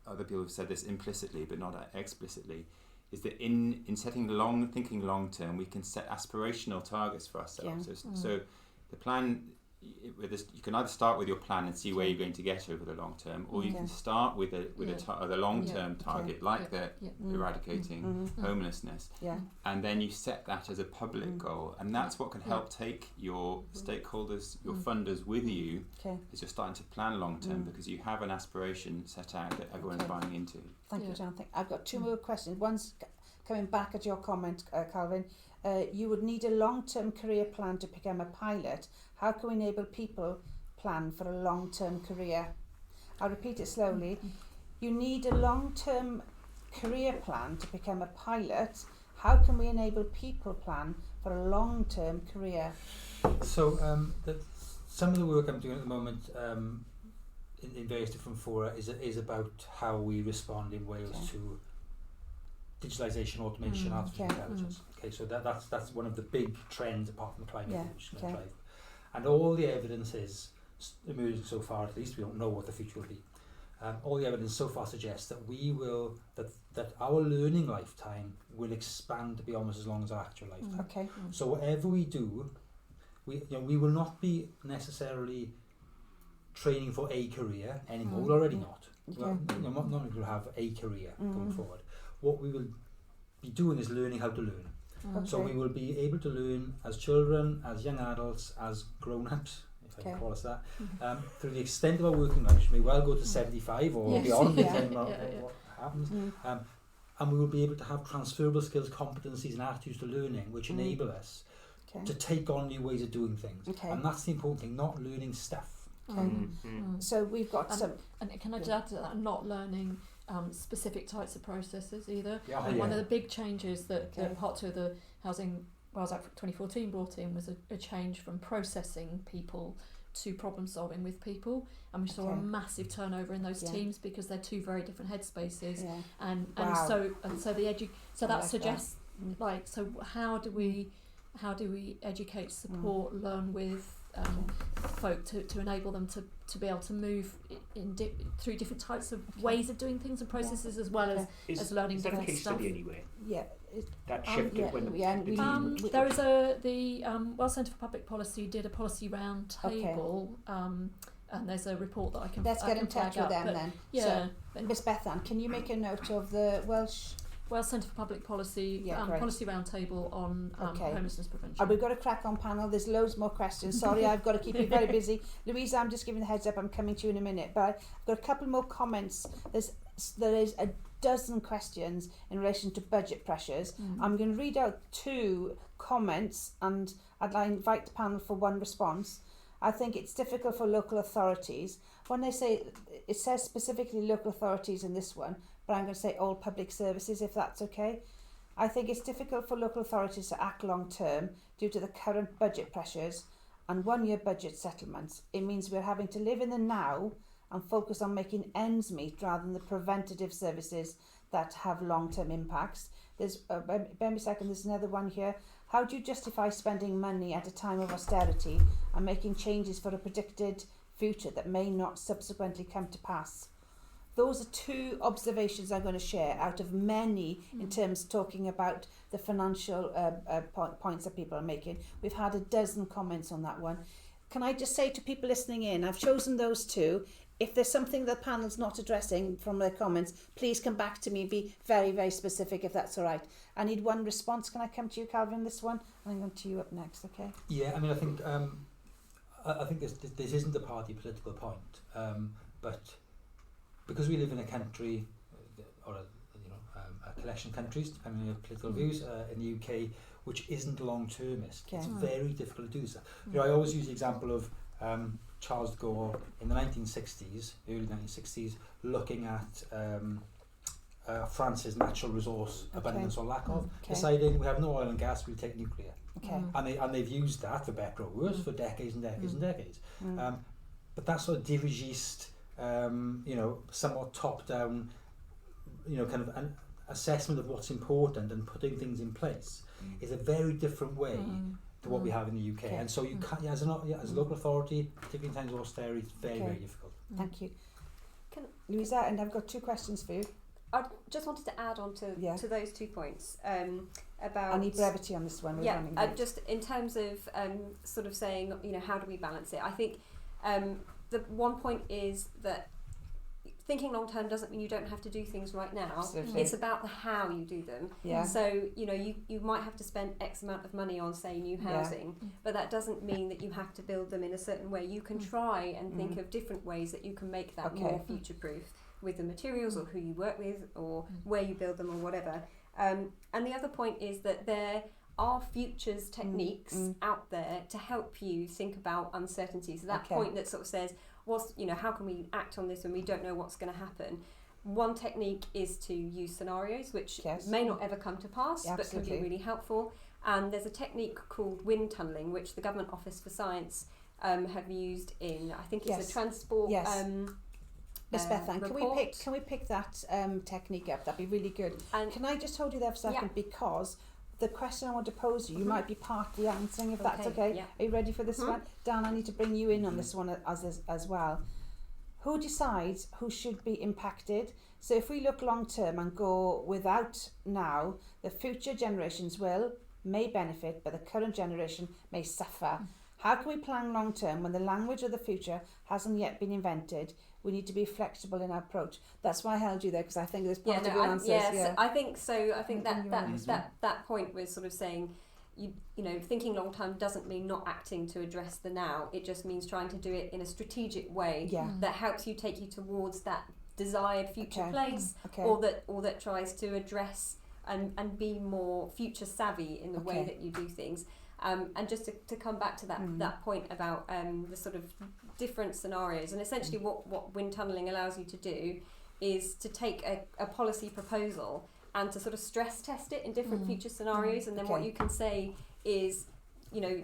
other people have said this implicitly but not explicitly, is that in thinking long term, we can set aspirational targets for ourselves. So the plan, you can either start with your plan and see where you're going to get over the long term, or you can start with a long term target, like eradicating homelessness, and then you set that as a public goal, and that's what can help take your stakeholders, your funders with you as you're starting to plan long term, because you have an aspiration set out that everyone's buying into. Thank you, Jonathan. I've got two more questions. One's coming back at your comment, Calvin. You would need a long-term career plan to become a pilot. How can we enable people plan for a long-term career? I'll repeat it slowly. You need a long-term career plan to become a pilot. How can we enable people plan for a long-term career? So some of the work I'm doing at the moment in various different fora is about how we respond in Wales to digitalisation, automation, artificial intelligence. Okay, so that's one of the big trends apart from climate change. And all the evidence is emerging so far, at least we don't know what the future will be. All the evidence so far suggests that that our learning lifetime will expand to be almost as long as our actual lifetime. Okay. So whatever we do, we will not be necessarily training for a career anymore. We're already not. Not only will have a career going forward. What we will be doing is learning how to learn. So we will be able to learn as children, as young adults, as grown-ups, if I can call us that, through the extent of our working life, which may well go to 75 or beyond, depending on what happens. And we will be able to have transferable skills, competencies and attitudes to learning, which enable us to take on new ways of doing things. And that's the important thing, not learning stuff. So we've got some... And can I just add to that, not learning specific types of processes either. One of the big changes that Part 2 of the Housing Wales Act 2014 brought in was a change from processing people to problem solving with people, and we saw a massive turnover in those teams because they're two very different headspaces, and so that suggests so how do we educate, support, learn with folk to enable them to be able to move through different types of ways of doing things and processes, as well as learning different stuff. Is that a case study anywhere? Yeah. That shifted when there is the Welsh Centre for Public Policy did a policy round table, and there's a report that I can. Let's get in touch with them then. Yeah. So, Miss Bethan, can you make a note of the Welsh Centre for Public Policy policy roundtable on homelessness prevention. We've got a crack on panel. There's loads more questions. Sorry, I've got to keep you very busy. Louisa, I'm just giving the heads up. I'm coming to you in a minute. But I've got a couple more comments. There is a dozen questions in relation to budget pressures. I'm going to read out 2 comments, and I'd like to invite the panel for one response. I think it's difficult for local authorities. When they say, it says specifically local authorities in this one, but I'm going to say all public services, if that's okay. I think it's difficult for local authorities to act long term due to the current budget pressures and 1-year budget settlements. It means we're having to live in the now and focus on making ends meet rather than the preventative services that have long-term impacts. There's, bear me a second, there's another one here. How do you justify spending money at a time of austerity and making changes for a predicted future that may not subsequently come to pass? Those are 2 observations I'm going to share out of many in terms of talking about the financial points that people are making. We've had a dozen comments on that one. Can I just say to people listening in, I've chosen those 2. If there's something the panel's not addressing from their comments, please come back to me and be very, very specific if that's all right. I need one response. Can I come to you, Calvin, this one? I'm going to you up next, okay? Yeah, I mean, I think this isn't a party political point, but because we live in a country, or a collection of countries, depending on your political views, in the UK, which isn't long-termist. It's very difficult to do so. I always use the example of Charles de Gaulle in the 1960s, early 1960s, looking at France's natural resource abundance or lack of, deciding we have no oil and gas, we'll take nuclear. And they've used that, for better or worse, for decades and decades and decades. But that sort of dirigiste, somewhat top-down, kind of an assessment of what's important and putting things in place is a very different way to what we have in the UK. And so you can't, as a local authority, particularly in times of austerity, it's very, very difficult. Thank you. Louisa, and I've got 2 questions for you. I just wanted to add on to those 2 points about. I need brevity on this one. Just in terms of sort of saying, how do we balance it? I think the one point is that thinking long term doesn't mean you don't have to do things right now. Absolutely. It's about the how you do them. So you might have to spend X amount of money on, say, new housing, but that doesn't mean that you have to build them in a certain way. You can try and think of different ways that you can make that more future proof with the materials or who you work with or where you build them or whatever. And the other point is that there are futures techniques out there to help you think about uncertainty. So that point that sort of says, how can we act on this when we don't know what's going to happen? One technique is to use scenarios, which may not ever come to pass, but can be really helpful. And there's a technique called wind tunnelling, which the Government Office for Science have used in, I think it's a transport. Miss Bethan, can we pick that technique up? That'd be really good. And can I just hold you there for a second, because the question I want to pose you might be partly answering, if that's okay. Yeah. Are you ready for this one? Dan, I need to bring you in on this one as well. Who decides who should be impacted? So if we look long term and go without now, the future generations may benefit, but the current generation may suffer. How can we plan long term when the language of the future hasn't yet been invented? We need to be flexible in our approach. That's why I held you there, because I think there's part of your answers. I think so. I think that point was sort of saying, thinking long term doesn't mean not acting to address the now. It just means trying to do it in a strategic way that helps you take you towards that desired future place, or that tries to address and be more future savvy in the way that you do things. And just to come back to that point about the sort of different scenarios, and essentially what wind tunnelling allows you to do is to take a policy proposal and to sort of stress test it in different future scenarios, and then what you can say is,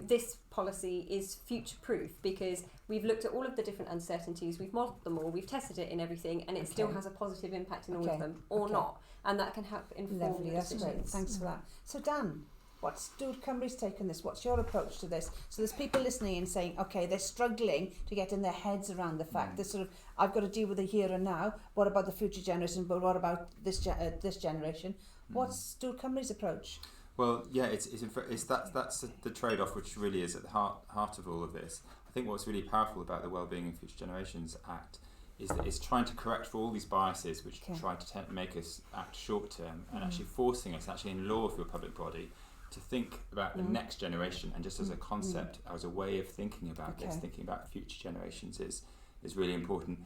this policy is future proof because we've looked at all of the different uncertainties, we've modelled them all, we've tested it in everything, and it still has a positive impact in all of them, or not, and that can help inform the decisions. That's great. Thanks for that. So Dan, what's Stewart Cymru's take on this? What's your approach to this? So there's people listening and saying, okay, they're struggling to get in their heads around the fact that sort of, I've got to deal with the here and now. What about the future generation? But what about this generation? What's Stewart Cymru's approach? Well, that's the trade-off, which really is at the heart of all of this. I think what's really powerful about the Wellbeing and Future Generations Act is that it's trying to correct for all these biases which try to make us act short-term, and actually forcing us, actually in law, if you're a public body, to think about the next generation, and just as a concept, as a way of thinking about this, thinking about future generations is really important.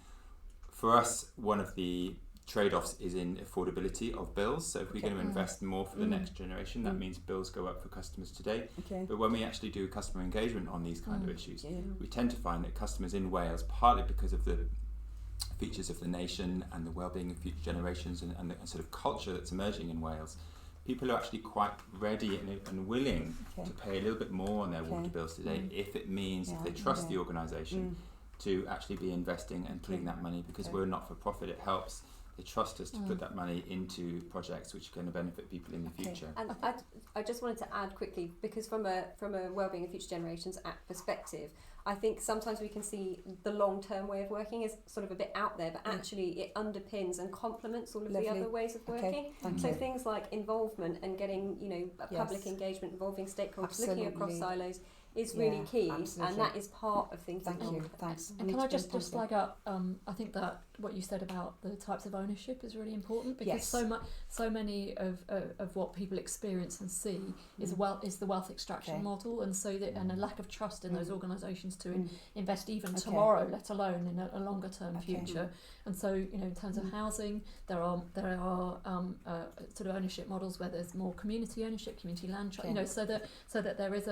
For us, one of the trade-offs is in affordability of bills. So if we're going to invest more for the next generation, that means bills go up for customers today. But when we actually do customer engagement on these kind of issues, we tend to find that customers in Wales, partly because of the features of the nation and the well-being of future generations and the sort of culture that's emerging in Wales, people are actually quite ready and willing to pay a little bit more on their water bills today if it means if they trust the organisation to actually be investing and putting that money, because we're not for profit, it helps. They trust us to put that money into projects which are going to benefit people in the future. And I just wanted to add quickly, because from a Wellbeing and Future Generations Act perspective, I think sometimes we can see the long-term way of working as sort of a bit out there, but actually it underpins and complements all of the other ways of working. So things like involvement and getting, public engagement, involving stakeholders, looking across silos, is really key, absolutely. and that is part of thinking. Thank you, thanks. And can I just flag up, I think that what you said about the types of ownership is really important, because so many of what people experience and see is the wealth extraction model, and so that, and a lack of trust in those organisations to invest even tomorrow, let alone in a longer term future. And so, you know, in terms of housing, there are sort of ownership models where there's more community ownership, community land, you know, so that there is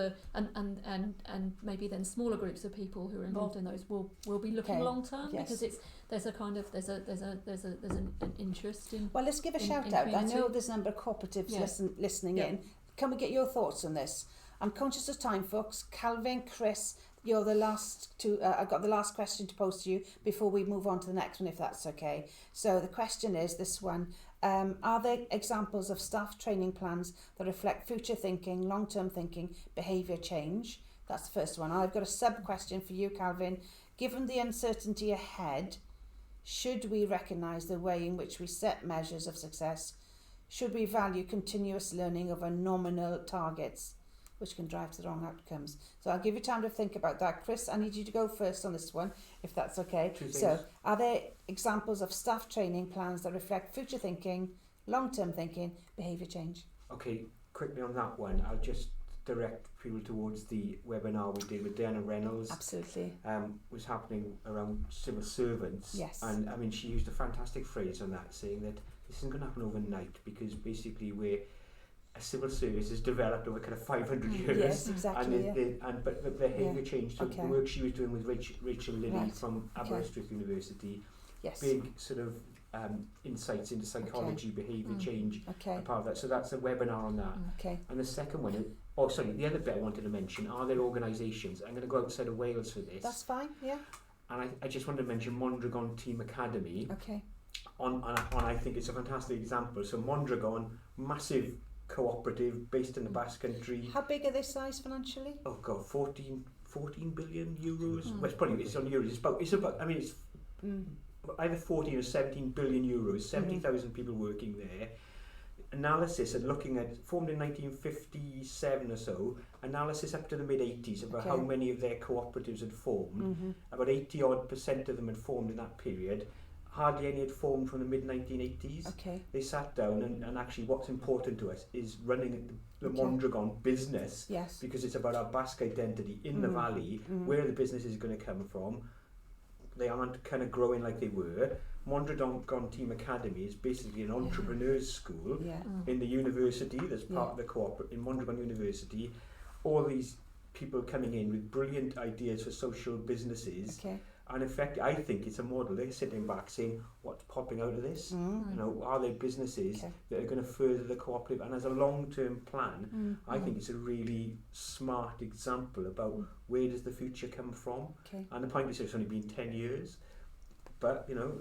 and maybe then smaller groups of people who are involved in those will be looking long term, because there's an interest in. Well, let's give a shout out. I know there's a number of cooperatives listening in. Can we get your thoughts on this? I'm conscious of time, folks. Calvin, Chris, you're the last to. I've got the last question to pose to you before we move on to the next one, if that's okay. So the question is this one: are there examples of staff training plans that reflect future thinking, long-term thinking, behaviour change? That's the first one. I've got a sub-question for you, Calvin. Given the uncertainty ahead, should we recognise the way in which we set measures of success? Should we value continuous learning over nominal targets, which can drive to the wrong outcomes? So I'll give you time to think about that. Chris, I need you to go first on this one, if that's okay. So are there examples of staff training plans that reflect future thinking, long-term thinking, behaviour change? Okay, quickly on that one, I'll just direct people towards the webinar we did with Diana Reynolds. Absolutely. Was happening around civil servants. Yes. And I mean, she used a fantastic phrase on that, saying that this isn't going to happen overnight, because basically we're a civil service is developed over kind of 500 years. Yes, exactly. But the behaviour change. So the work she was doing with Rachel Lilly from Aberystwyth University, big sort of insights into psychology, behaviour change, a part of that. So that's a webinar on that. And the second one, the other bit I wanted to mention, are there organisations, I'm going to go outside of Wales for this. That's fine, yeah. And I just wanted to mention Mondragon Team Academy. Okay. On I think it's a fantastic example. So Mondragon, massive cooperative based in the Basque Country. How big are they size financially? Oh God, 14 billion euros. Well, it's on euros. It's about. I mean, it's either 14 or 17 billion euros. 70,000 people working there. Analysis and looking at, formed in 1957 or so, analysis up to the mid-80s about how many of their cooperatives had formed. About 80% of them had formed in that period. Hardly any had formed from the mid-1980s. They sat down and actually what's important to us is running the Mondragon business, because it's about our Basque identity in the valley, where the business is going to come from. They aren't kind of growing like they were. Mondragon Team Academy is basically an entrepreneurs school in the university. There's part of the cooperative in Mondragon University. All these people coming in with brilliant ideas for social businesses. And in fact, I think it's a model. They're sitting back saying, what's popping out of this? You know, are there businesses that are going to further the cooperative? And as a long-term plan, I think it's a really smart example about where does the future come from. And the point is it's only been 10 years. But, you know,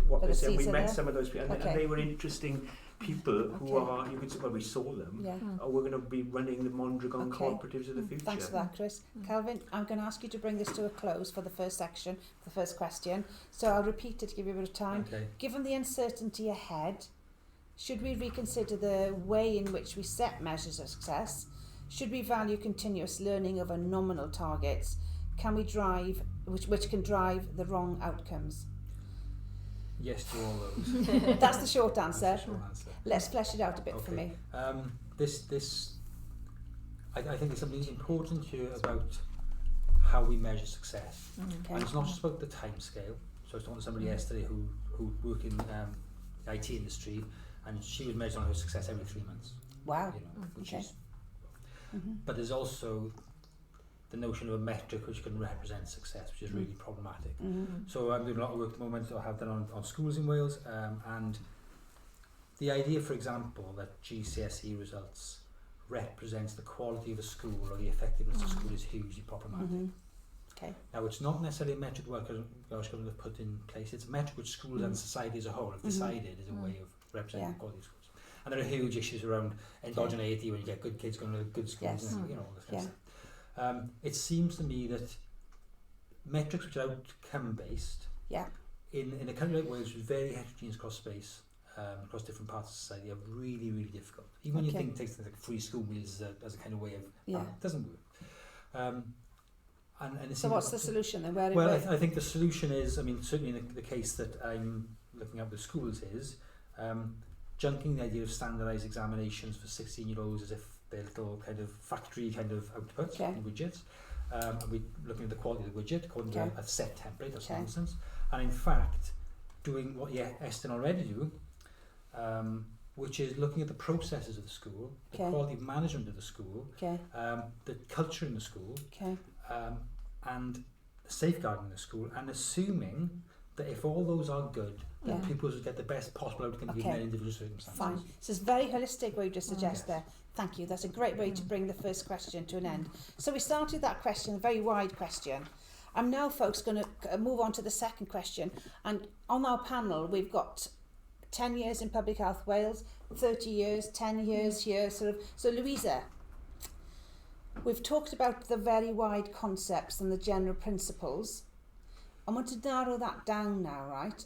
what they said, we met some of those people, and they were interesting people who are, you could say, well, we saw them, we're going to be running the Mondragon cooperatives of the future. Thanks for that, Chris. Calvin, I'm going to ask you to bring this to a close for the first section, the first question. So I'll repeat it to give you a bit of time. Given the uncertainty ahead, should we reconsider the way in which we set measures of success? Should we value continuous learning over nominal targets? Can we drive, which can drive the wrong outcomes? Yes to all those. That's the short answer. That's the short answer. Let's flesh it out a bit for me. I think there's something important here about how we measure success. And it's not just about the time scale. So I was talking to somebody yesterday who worked in the IT industry, and she was measuring her success every 3 months. Wow. You know, which is, but there's also the notion of a metric which can represent success, which is really problematic. So I'm doing a lot of work at the moment, so I have done on schools in Wales, and the idea, for example, that GCSE results represents the quality of a school or the effectiveness of a school is hugely problematic. Now, it's not necessarily a metric the Welsh Government have put in place, it's a metric which schools and society as a whole have decided is a way of representing the quality of schools. And there are huge issues around endogeneity when you get good kids going to good schools and you know, all this kind of stuff. It seems to me that metrics which are outcome based in a country like Wales, which is very heterogeneous across space, across different parts of society, are really, really difficult. Even when you think it takes things like free school meals as a kind of way of it doesn't work. So what's the solution then? I think the solution is, certainly in the case that I'm looking at with schools is junking the idea of standardised examinations for 16-year-olds as if they're little kind of factory kind of outputs and widgets. And we're looking at the quality of the widget according to a set template, for instance. And in fact, doing what Estyn already do, which is looking at the processes of the school, the quality of management of the school, the culture in the school, and safeguarding the school, and assuming that if all those are good, then pupils will get the best possible outcome given their individual circumstances. Fine. So it's very holistic what you just suggest there. Thank you. That's a great way to bring the first question to an end. So we started that question, a very wide question. I'm now, folks, going to move on to the second question. And on our panel, we've got 10 years in Public Health Wales, 30 years, 10 years here. So Louisa, we've talked about the very wide concepts and the general principles. I want to narrow that down now, right?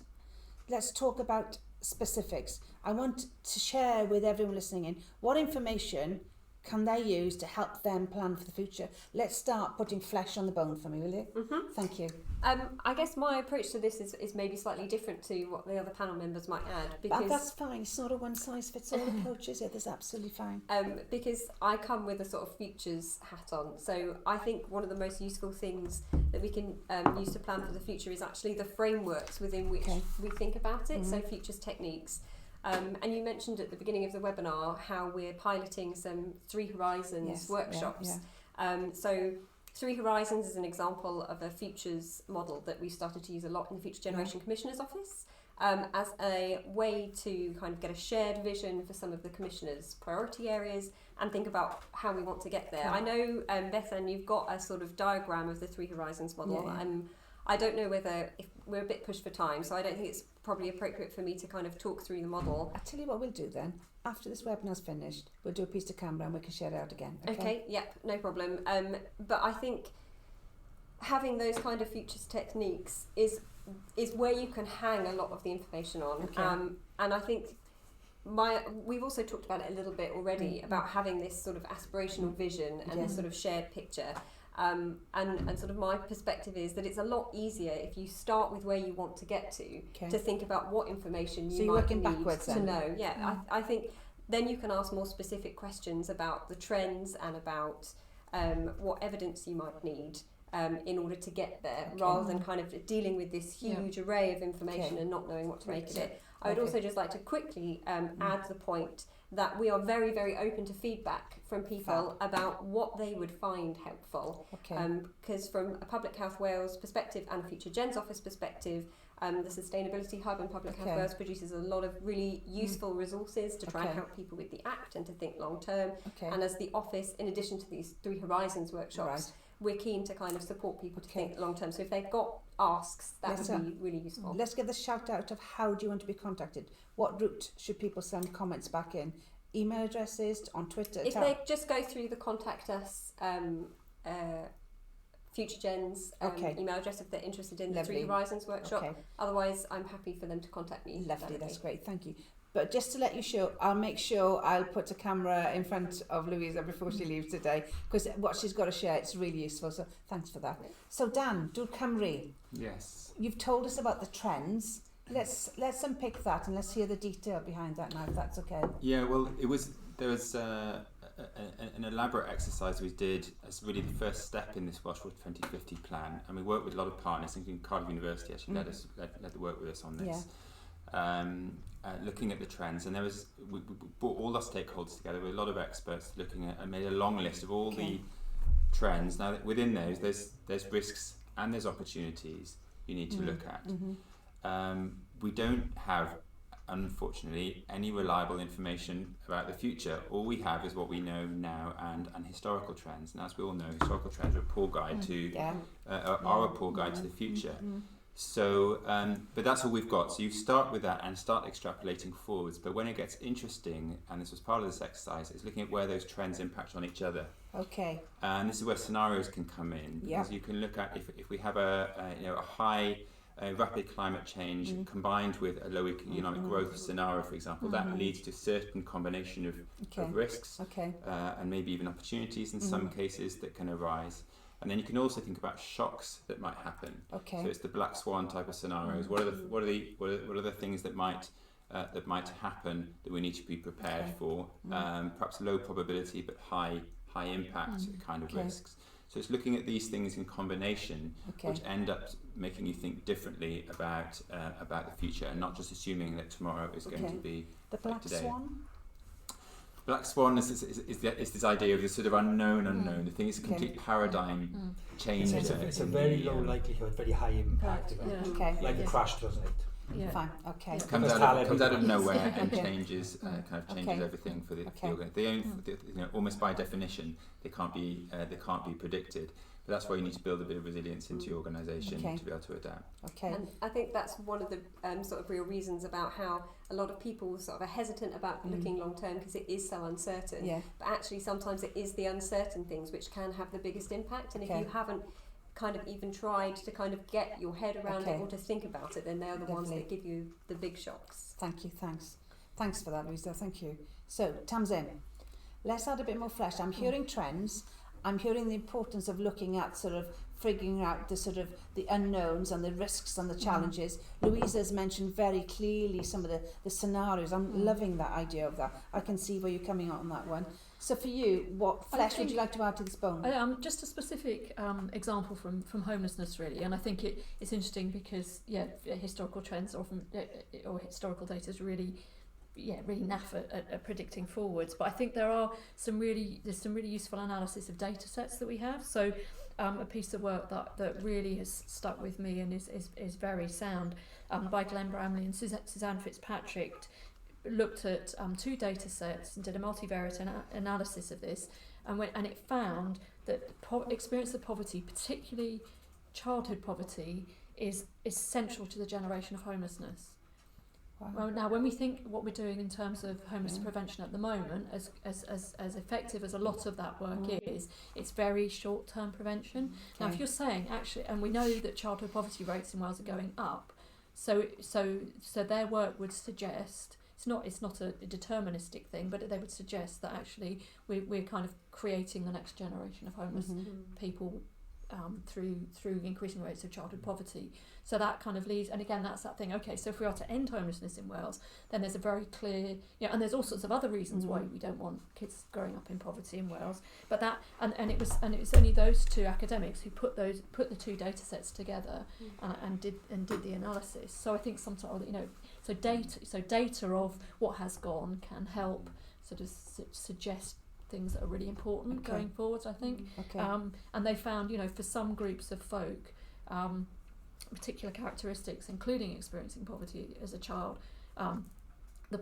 Let's talk about specifics. I want to share with everyone listening in what information can they use to help them plan for the future. Let's start putting flesh on the bone for me, will you? Mm-hmm. Thank you. I guess my approach to this is maybe slightly different to what the other panel members might add. Because that's fine. It's not a one-size-fits-all approach, is it? That's absolutely fine. Because I come with a sort of futures hat on. So I think one of the most useful things that we can use to plan for the future is actually the frameworks within which we think about it. So futures techniques. And you mentioned at the beginning of the webinar how we're piloting some 3 Horizons workshops. So 3 Horizons is an example of a futures model that we started to use a lot in the Future Generation Commissioner's Office as a way to kind of get a shared vision for some of the Commissioner's priority areas and think about how we want to get there. I know, Bethan, you've got a sort of diagram of the 3 Horizons model. I don't know whether, if we're a bit pushed for time, so I don't think it's probably appropriate for me to kind of talk through the model. I'll tell you what we'll do then. After this webinar's finished, we'll do a piece to camera and we can share it out again. Okay, yep, no problem. But I think having those kind of futures techniques is where you can hang a lot of the information on. And I think we've also talked about it a little bit already about having this sort of aspirational vision and this sort of shared picture. And sort of my perspective is that it's a lot easier if you start with where you want to get to think about what information you might need to know. I think then you can ask more specific questions about the trends and about what evidence you might need in order to get there, rather than kind of dealing with this huge array of information and not knowing what to make of it. I would also just like to quickly add the point that we are very, very open to feedback from people about what they would find helpful. Because from a Public Health Wales perspective and a Future Gen's Office perspective, the Sustainability Hub in Public Health Wales produces a lot of really useful resources to try and help people with the Act and to think long term. And as the office, in addition to these 3 Horizons workshops, we're keen to kind of support people to think long term. So if they've got asks, that would be really useful. Let's give the shout out of how do you want to be contacted? What route should people send comments back in? Email addresses, on Twitter? If they just go through the contact us Future Gen's email address if they're interested in the 3 Horizons workshop. Otherwise, I'm happy for them to contact me. Lovely, that's great, thank you. But just to let you show, I'll make sure I'll put a camera in front of Louisa before she leaves today, because what she's got to share, it's really useful, so thanks for that. So Dan, do Cymru. Yes. You've told us about the trends. Let's unpick that and let's hear the detail behind that now, if that's okay. Yeah, well, there was an elaborate exercise we did as really the first step in this Welsh Road 2050 plan, and we worked with a lot of partners, including Cardiff University actually led the work with us on this. Looking at the trends, and we brought all our stakeholders together with a lot of experts looking at and made a long list of all the trends. Now within those there's risks and there's opportunities you need to look at. We don't have, unfortunately, any reliable information about the future. All we have is what we know now and historical trends. And as we all know, historical trends are a poor guide to the future. So, but that's all we've got. So you start with that and start extrapolating forwards. But when it gets interesting, and this was part of this exercise, is looking at where those trends impact on each other. And this is where scenarios can come in. Because you can look at if we have a high a rapid climate change combined with a low economic growth scenario, for example, that leads to a certain combination of risks and maybe even opportunities in some cases that can arise. And then you can also think about shocks that might happen. So it's the black swan type of scenarios. What are the things that might happen that we need to be prepared for? Perhaps low probability but high impact kind of risks. So it's looking at these things in combination, which end up making you think differently about the future, and not just assuming that tomorrow is going to be the black today. Swan. Black swan is this idea of the sort of unknown. The thing is a complete paradigm change. It's a very low likelihood, very high impact event, like the crash 2008. Yeah. Fine. Okay. It comes out of nowhere and changes everything for the organ. Almost by definition, they can't be predicted. But that's why you need to build a bit of resilience into your organisation to be able to adapt. And I think that's one of the sort of real reasons about how a lot of people sort of are hesitant about looking long term, because it is so uncertain. Yeah. But actually, sometimes it is the uncertain things which can have the biggest impact. And if you haven't kind of even tried to kind of get your head around it or to think about it, then they're the ones that give you the big shocks. Thank you. Thanks for that, Louisa. Thank you. So, Tamsin, let's add a bit more flesh. I'm hearing trends. I'm hearing the importance of looking at sort of figuring out the sort of the unknowns and the risks and the challenges. Louisa's mentioned very clearly some of the scenarios. I'm loving that idea of that. I can see where you're coming on that one. So for you, what flesh would you like to add to this bone? Just a specific example from homelessness, really, and I think it's interesting because historical trends or historical data is really naff at predicting forwards. But I think there's some really useful analysis of data sets that we have. So a piece of work that really has stuck with me and is very sound by Glenn Bramley and Suzanne Fitzpatrick looked at two data sets and did a multivariate analysis of this, and it found that experience of poverty, particularly childhood poverty, is essential to the generation of homelessness. Wow. Well, now, when we think what we're doing in terms of homelessness prevention at the moment, as effective as a lot of that work is, it's very short-term prevention. Now, if you're saying actually, and we know that childhood poverty rates in Wales are going up, so their work would suggest it's not a deterministic thing, but they would suggest that actually we're kind of creating the next generation of homeless people through increasing rates of childhood poverty. So that kind of leads, and again, that's that thing. Okay, so if we are to end homelessness in Wales, then there's a very clear, and there's all sorts of other reasons why we don't want kids growing up in poverty in Wales. But that, and it was only those two academics who put the two data sets together and did the analysis. So I think sometimes so data of what has gone can help sort of suggest things that are really important going forwards, I think. And they found, for some groups of folk, particular characteristics, including experiencing poverty as a child, the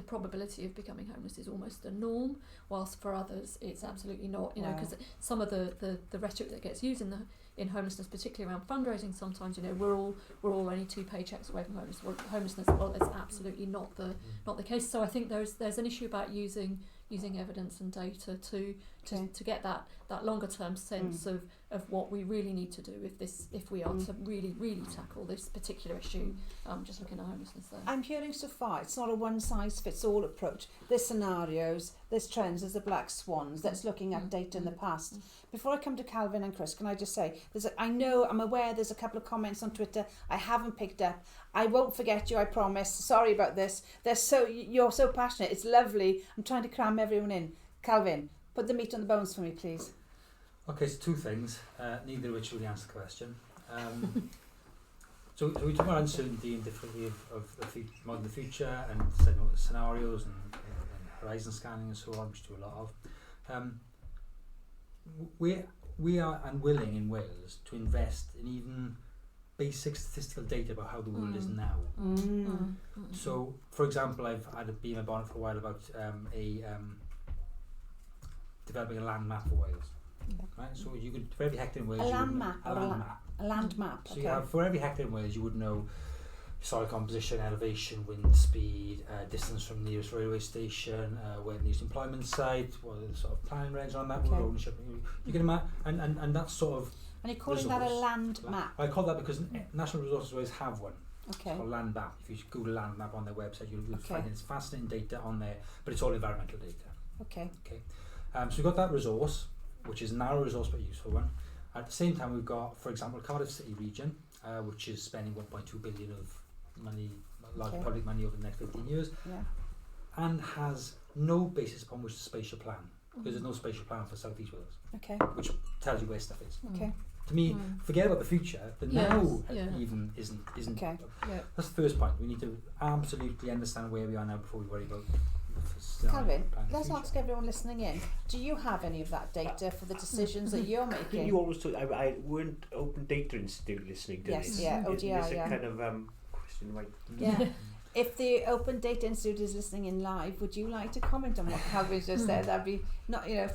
probability of becoming homeless is almost the norm, whilst for others it's absolutely not. Because some of the rhetoric that gets used in homelessness, particularly around fundraising, sometimes we're all only 2 paychecks away from homelessness. Well, it's absolutely not the case. So I think there's an issue about using evidence and data to get that longer term sense of what we really need to do if we are to really tackle this particular issue. Just looking at homelessness there. I'm hearing so far it's not a one size fits all approach. There's scenarios, there's trends, there's the black swans. That's looking at data in the past. Before I come to Calvin and Chris, can I just say I'm aware there's a couple of comments on Twitter I haven't picked up. I won't forget you, I promise. Sorry about this. You're so passionate. It's lovely. I'm trying to cram everyone in. Calvin, put the meat on the bones for me, please. Okay, so 2 things, neither of which really answer the question. So we talk about uncertainty and difficulty of the future and scenarios and horizon scanning and so on, which we do a lot of. We are unwilling in Wales to invest in even basic statistical data about how the world is now. So, for example, I've had a bee in my bonnet for a while about developing a land map for Wales. Right, so you could, for every hectare in Wales, a land map. So you have, for every hectare in Wales, you would know soil composition, elevation, wind speed, distance from the nearest railway station, where the nearest employment site, what are the sort of planning regs on that, ownership. You can imagine, and that's sort of And you're calling that a land map? I call that because National Resources always have one. Okay. It's called land map. If you Google land map on their website, you'll find it's fascinating data on there, but it's all environmental data. Okay. So we've got that resource, which is a narrow resource but a useful one. At the same time, we've got, for example, Cardiff City region, which is spending 1.2 billion of money, large public money over the next 15 years, and has no basis upon which to spatial plan, because there's no spatial plan for South East Wales, which tells you where stuff is. To me, forget about the future. The now even isn't. That's the first point. We need to absolutely understand where we are now before we worry about. Calvin, let's ask everyone listening in. Do you have any of that data for the decisions that you're making? You always talk. I weren't Open Data Institute listening to this. Yes, ODI. It's a kind of question, right? Yeah. If the Open Data Institute is listening in live, would you like to comment on what Calvin just said? That'd be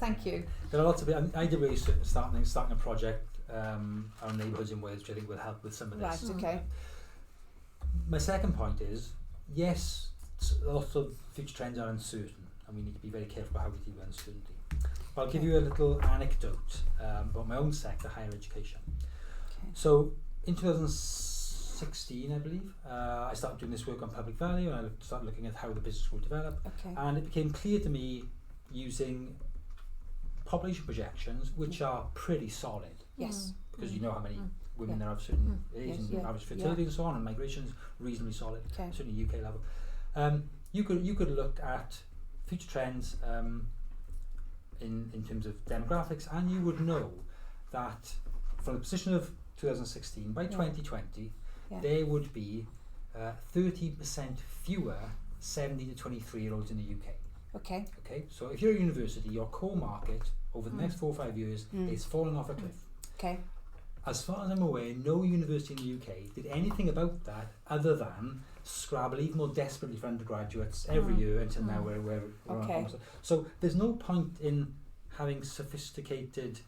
thank you. There are lots of. I did really starting a project. Our neighbourhoods in Wales, which I think will help with some of this. Right, okay. My second point is, yes, lots of future trends are uncertain, and we need to be very careful about how we deal with uncertainty. But I'll give you a little anecdote about my own sector, higher education. So, in 2016, I believe, I started doing this work on public value, and I started looking at how the business will develop. And it became clear to me, using population projections, which are pretty solid. Yes. Because you know how many women there are of certain age and average fertility and so on, and migration's reasonably solid, certainly UK level. You could look at future trends in terms of demographics, and you would know that from the position of 2016, by 2020, there would be 30% fewer 17 to 23-year-olds in the UK. Okay. So if you're a university, your core market over the next 4 or 5 years is falling off a cliff. Okay. As far as I'm aware, no university in the UK did anything about that other than scrabble even more desperately for undergraduates every year until now we're on. So there's no point in having sophisticated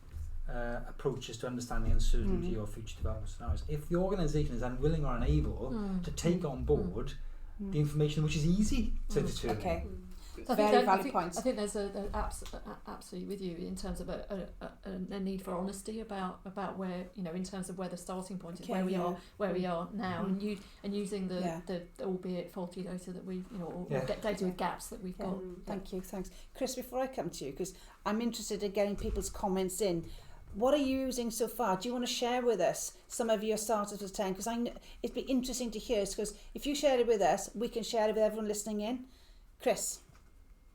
approaches to understanding uncertainty or future development scenarios. If the organisation is unwilling or unable to take on board the information which is easy to determine. So very valid points. I think there's absolutely with you in terms of a need for honesty about where, in terms of where the starting point is, where we are now, and using the albeit faulty data that we've or data with gaps that we've got. Thank you, thanks, Chris. Before I come to you, because I'm interested in getting people's comments in. What are you using so far? Do you want to share with us some of your starters with 10? Because it'd be interesting to hear. Because if you share it with us, we can share it with everyone listening in. Chris.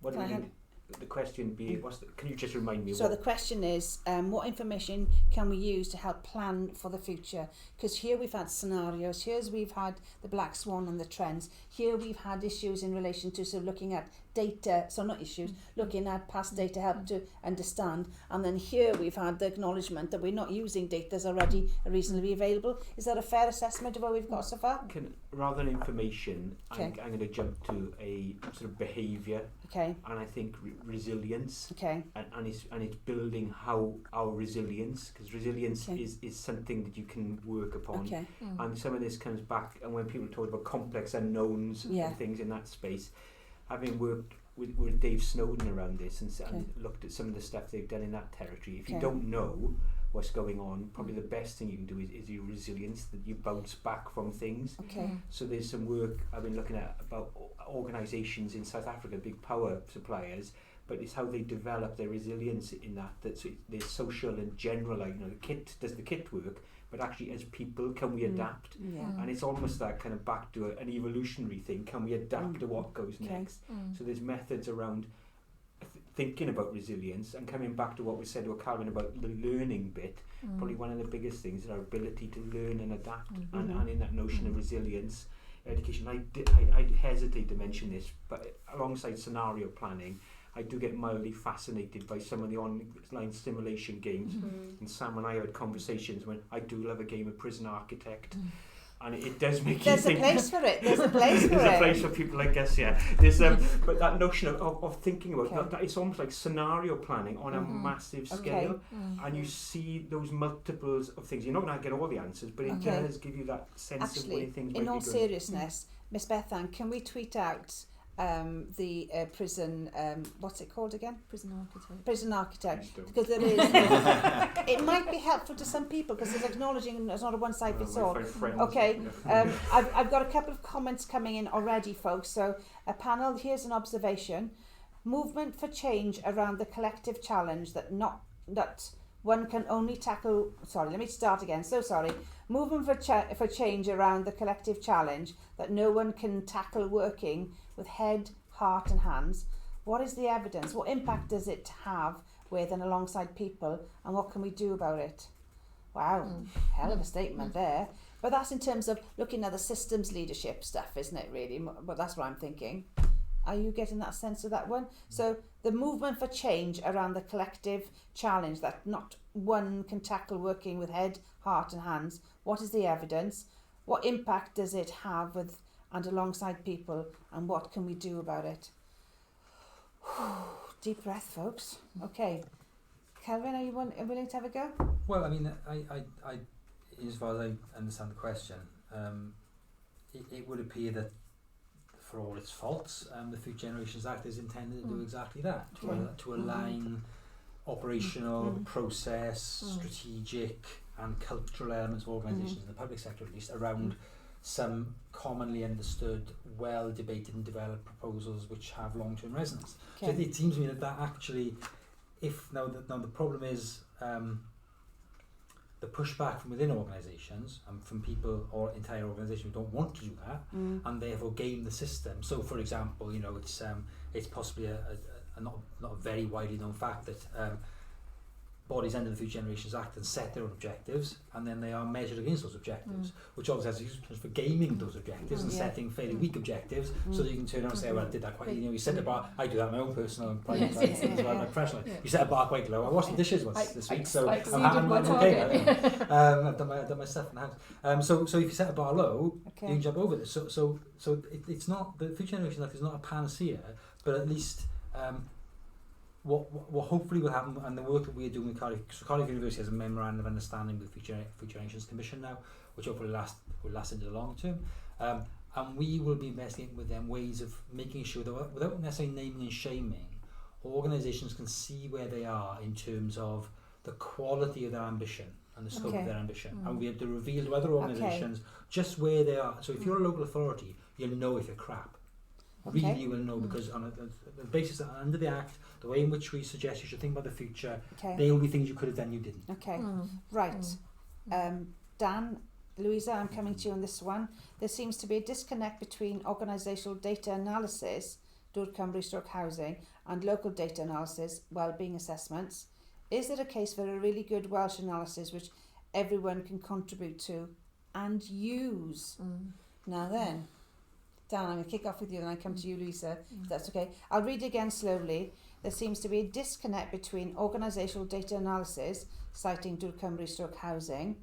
What do you mean? The question be, can you just remind me? So the question is, what information can we use to help plan for the future? Because here we've had scenarios, we've had the black swan and the trends. Here we've had issues in relation to looking at data, so not issues, looking at past data help to understand. And then here we've had the acknowledgement that we're not using data that's already reasonably available. Is that a fair assessment of what we've got so far? Rather than information, I'm going to jump to a sort of behaviour. And I think resilience. And it's building how our resilience, because resilience is something that you can work upon. And some of this comes back, and when people talk about complex unknowns and things in that space, having worked with Dave Snowden around this and looked at some of the stuff they've done in that territory, if you don't know what's going on, probably the best thing you can do is your resilience, that you bounce back from things. So there's some work I've been looking at about organisations in South Africa, big power suppliers, but it's how they develop their resilience in that they're social and general, like, the kit, does the kit work? But actually as people, can we adapt? And it's almost that kind of back to an evolutionary thing. Can we adapt to what goes next? So there's methods around thinking about resilience, and coming back to what we said to Calvin about the learning bit. Probably one of the biggest things is our ability to learn and adapt. And in that notion of resilience, education, I hesitate to mention this, but alongside scenario planning, I do get mildly fascinated by some of the online simulation games. And Sam and I had conversations when I do love a game of Prison Architect. And it does make you think. There's a place for it. There's a place for There's a place for people like us, There's but that notion of thinking about that, it's almost like scenario planning on a massive scale. And you see those multiples of things. You're not going to get all the answers, but it does give you that sense of where things might be going. In all seriousness, Miss Bethan, can we tweet out the prison, what's it called again? Prison architect. Prison architect. Because there is, it might be helpful to some people because it's acknowledging it's not a one size fits all. Okay, I've got a couple of comments coming in already, folks. So a panel, here's an observation. Movement for change around the collective challenge that one can only tackle, sorry, let me start again, so sorry. Movement for change around the collective challenge that no one can tackle working with head, heart and hands. What is the evidence? What impact does it have with and alongside people, and what can we do about it? Wow, hell of a statement there. But that's in terms of looking at the systems leadership stuff, isn't it really? But that's what I'm thinking. Are you getting that sense of that one? So the movement for change around the collective challenge that not one can tackle working with head, heart and hands. What is the evidence? What impact does it have with and alongside people, and what can we do about it? Deep breath, folks. Okay. Kelvin, are you willing to have a go? Well, I mean, I as far as I understand the question, it would appear that for all its faults, the Future Generations Act is intended to do exactly that, to align operational, process, strategic and cultural elements of organisations in the public sector at least around some commonly understood, well debated and developed proposals which have long-term resonance. So it seems to me that actually, if now the problem is the pushback from within organisations and from people or entire organisations who don't want to do that and therefore game the system. So, for example, you know, it's possibly a not a very widely known fact that bodies under the Future Generations Act and set their own objectives, and then they are measured against those objectives, which obviously has a use for gaming those objectives and setting fairly weak objectives, so that you can turn around and say, well, I did that quite, you know, you set a bar, I do that in my own personal and private life as well, my professional life. You set a bar quite low. I washed the dishes once this week, so I'm okay. I've done my stuff in the house. So if you set a bar low, you can jump over this. So it's not, the Future Generations Act is not a panacea, but at least what hopefully will happen, and the work that we're doing with Cardiff, so Cardiff University has a memorandum of understanding with the Future Generations Commission now, which hopefully will last into the long term, and we will be investigating with them ways of making sure that without necessarily naming and shaming, organisations can see where they are in terms of the quality of their ambition and the scope of their ambition, and we'll be able to reveal to other organisations just where they are. So if you're a local authority, you'll know if you're crap. Really, you will know, because on the basis that under the Act, the way in which we suggest you should think about the future, there will be things you could have done you didn't. Okay, right. Dan, Louisa, I'm coming to you on this one. There seems to be a disconnect between organisational data analysis, Cymru housing, and local data analysis, wellbeing assessments. Is there a case for a really good Welsh analysis which everyone can contribute to and use? Now then, Dan, I'm going to kick off with you, then I come to you, Louisa, if that's okay. I'll read again slowly. There seems to be a disconnect between organisational data analysis, citing Cymru housing,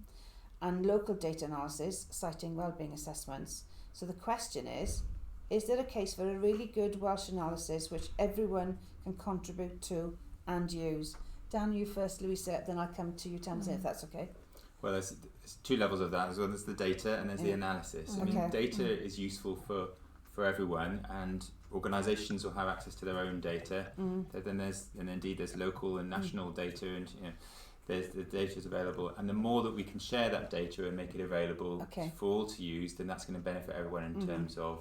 and local data analysis, citing wellbeing assessments. So the question is there a case for a really good Welsh analysis which everyone can contribute to and use? Dan, you first, Louisa, then I'll come to you, Tamsin, if that's okay. Well, there's two levels of that as well. There's the data and there's the analysis. I mean, data is useful for everyone, and organisations will have access to their own data. Then there's local and national data, and the data is available. And the more that we can share that data and make it available for all to use, then that's going to benefit everyone in terms of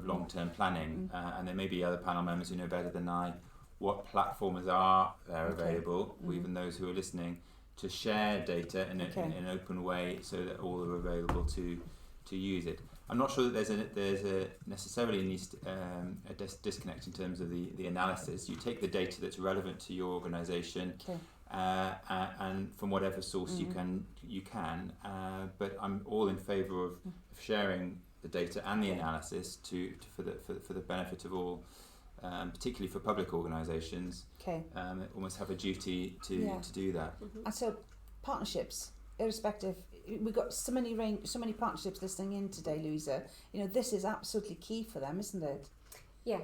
long-term planning. And there may be other panel members who know better than I what platforms are there available, or even those who are listening, to share data in an open way so that all are available to use it. I'm not sure that there's a necessarily a disconnect in terms of the analysis. You take the data that's relevant to your organisation, and from whatever source you can. But I'm all in favour of sharing the data and the analysis for the benefit of all. Particularly for public organisations, almost have a duty to do that. And so, partnerships, irrespective, we've got so many partnerships listening in today, Louisa. This is absolutely key for them, isn't it? Yeah,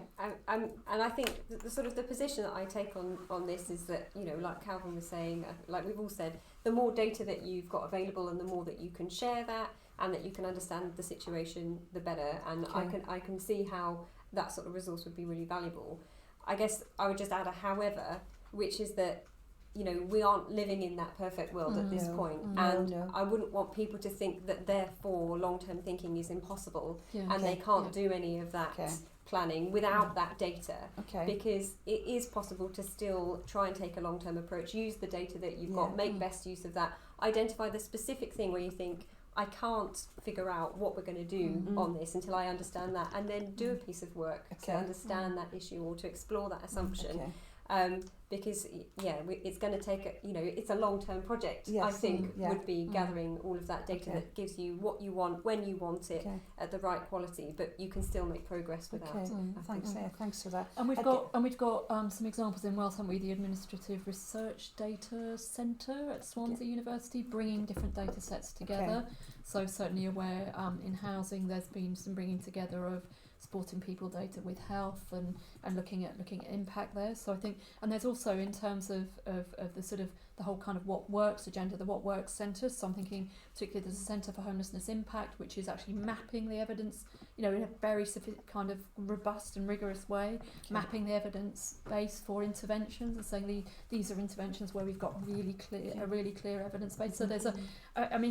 and I think the sort of the position that I take on this is that, like Calvin was saying, like we've all said, the more data that you've got available and the more that you can share that and that you can understand the situation, the better. And I can see how that sort of resource would be really valuable. I guess I would just add a however, which is that, you know, we aren't living in that perfect world at this point, and I wouldn't want people to think that therefore long-term thinking is impossible and they can't do any of that planning without that data, because it is possible to still try and take a long-term approach, use the data that you've got, make best use of that, identify the specific thing where you think, I can't figure out what we're going to do on this until I understand that, and then do a piece of work to understand that issue or to explore that assumption. Because it's going to take it's a long-term project. I think would be gathering all of that data that gives you what you want when you want it at the right quality, but you can still make progress without. Thanks for that. And we've got some examples in Wales, haven't we? The Administrative Research Data Centre at Swansea University, bringing different data sets together. So certainly aware in housing, there's been some bringing together of supporting people data with health and looking at impact there. So I think, and there's also in terms of the sort of the whole kind of what works agenda, the what works centres. So I'm thinking particularly there's a Centre for Homelessness Impact, which is actually mapping the evidence, in a very kind of robust and rigorous way, mapping the evidence base for interventions and saying these are interventions where we've got a really clear evidence base. So there's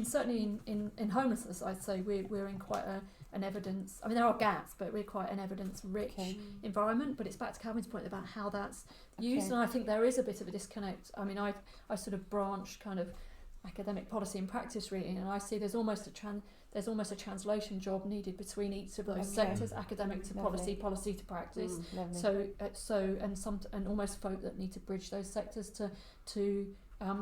certainly in homelessness, I'd say we're in quite an evidence, there are gaps, but we're quite an evidence-rich environment, but it's back to Calvin's point about how that's used, and I think there is a bit of a disconnect. I sort of branch kind of academic policy and practice reading, and I see there's almost a translation job needed between each of those sectors, academic to policy, policy to practice. And almost folk that need to bridge those sectors to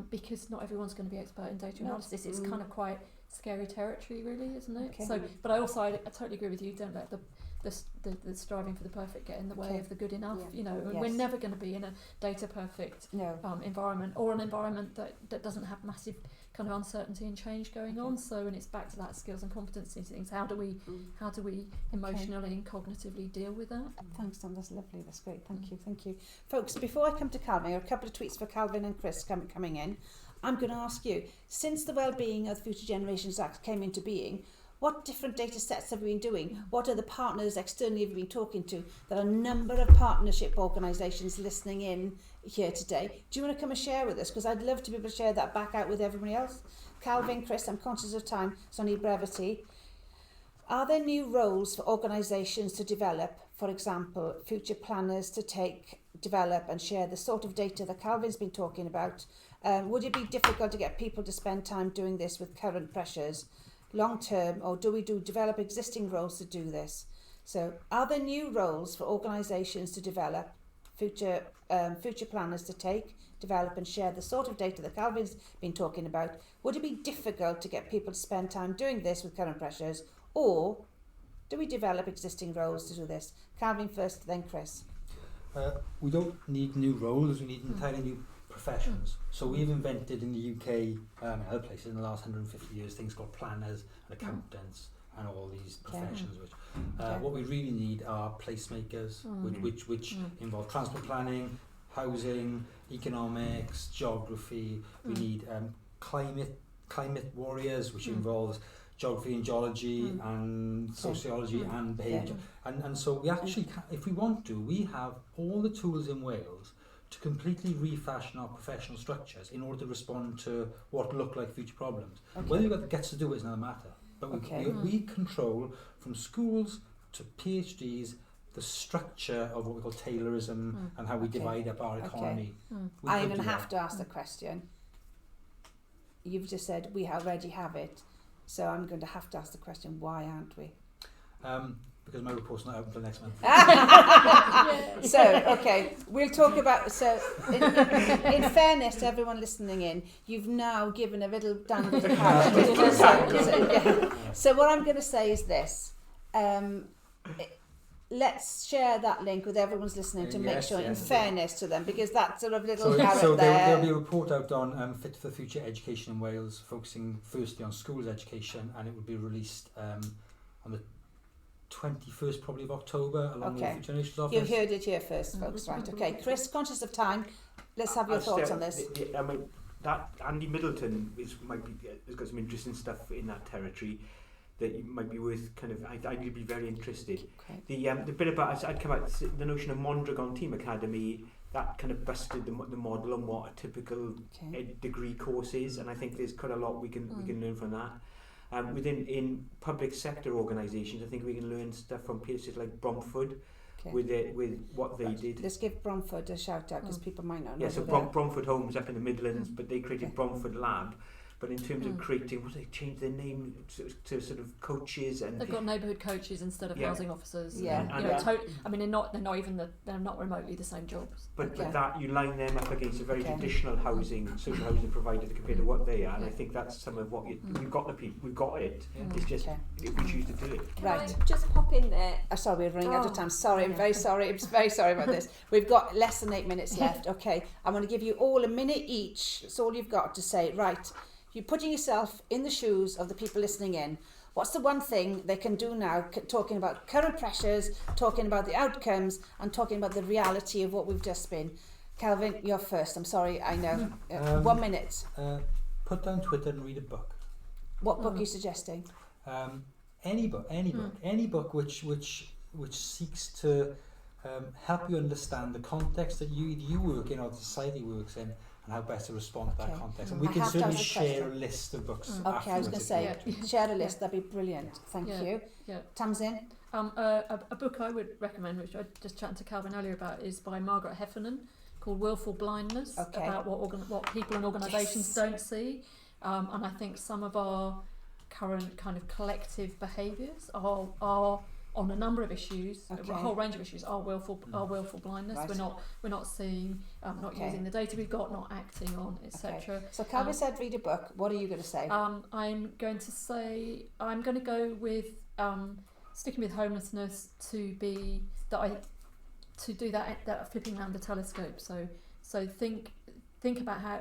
because not everyone's going to be expert in data analysis. It's kind of quite scary territory, really, isn't it? So, but I totally agree with you. Don't let the striving for the perfect get in the way of the good enough. We're never going to be in a data perfect environment, or an environment that doesn't have massive kind of uncertainty and change going on. So, and it's back to that skills and competency things. How do we emotionally and cognitively deal with that? Thanks, Tom. That's lovely. That's great. Thank you, folks. Before I come to Calvin, there are a couple of tweets for Calvin and Chris coming in. I'm going to ask you, since the Wellbeing of the Future Generations Act came into being, what different data sets have we been doing? What are the partners externally have you been talking to? There are a number of partnership organisations listening in here today. Do you want to come and share with us? Because I'd love to be able to share that back out with everybody else. Calvin, Chris, I'm conscious of time, so I need brevity. Are there new roles for organisations to develop, for example, future planners to develop and share the sort of data that Calvin's been talking about? Would it be difficult to get people to spend time doing this with current pressures long term, or do we develop existing roles to do this? So are there new roles for organisations to develop, future planners to develop and share the sort of data that Calvin's been talking about? Would it be difficult to get people to spend time doing this with current pressures, or do we develop existing roles to do this? Calvin first, then Chris. We don't need new roles, we need entirely new professions. So we've invented in the UK and other places in the last 150 years things called planners and accountants and all these professions. Which what we really need are placemakers, which involve transport planning, housing, economics, geography. We need climate warriors, which involves geography and geology and sociology and behaviour. And so we actually, if we want to, we have all the tools in Wales to completely refashion our professional structures in order to respond to what look like future problems. Whether you've got the guts to do it is another matter. But we control, from schools to PhDs, the structure of what we call Taylorism and how we divide up our economy. I'm going to have to ask the question. You've just said we already have it. So I'm going to have to ask the question, why aren't we? Because my report's not out until next month. We'll talk about... So, in fairness to everyone listening in, you've now given a little dangle to carrot. So what I'm going to say is this. Let's share that link with everyone's listening to make sure, in fairness to them, because that sort of little carrot so there... there'll be a report out on Fit for Future Education in Wales, focusing firstly on schools education, and it will be released on the 21st probably of October, along with the Future Generations Office. You heard it here first, folks, right? Okay, Chris, conscious of time, let's have your thoughts on this. That Andy Middleton has got some interesting stuff in that territory. that you might be worth kind of, I'd be very interested. Okay. The bit about, I'd come out, the notion of Mondragon Team Academy, that kind of busted the model on what a typical degree course is, and I think there's quite a lot we can learn from that. In public sector organisations, I think we can learn stuff from places like Bromford, with what they did. Let's give Bromford a shout out because people might not know. Yeah, so Bromford Homes up in the Midlands, but they created Bromford Lab. But in terms of creating, they changed their name to sort of coaches, and they've got neighbourhood coaches instead of housing officers. Yeah, I mean, they're not remotely the same jobs. But that you line them up against a very traditional social housing provider compared to what they are, and I think that's some of what we've got. We've got it. It's just if we choose to do it. Can I just pop in there? Sorry, we're running out of time. Sorry, I'm very sorry. I'm very sorry about this. We've got less than 8 minutes left. Okay, I'm going to give you all a minute each. That's all you've got to say. Right. You're putting yourself in the shoes of the people listening in. What's the one thing they can do now, talking about current pressures, talking about the outcomes, and talking about the reality of what we've just been? Calvin, you're first. I'm sorry, I know. 1 minute. Put down Twitter and read a book. What book are you suggesting? Any book which seeks to help you understand the context that you work in or the society works in, and how best to respond to that context. And we can certainly share a list of books afterwards. I was going to say, share a list, that'd be brilliant. Thank you. Yeah. Tamsin? A book I would recommend, which I just chatted to Calvin earlier about, is by Margaret Heffernan, called Willful Blindness, about what people and organisations don't see. And I think some of our current kind of collective behaviours are on a number of issues, a whole range of issues, are willful blindness. Right. We're not seeing, not using the data we've got, not acting on, etc. So Calvin said read a book. What are you going to say? I'm going to go with sticking with homelessness to do that flipping around the telescope. So think about how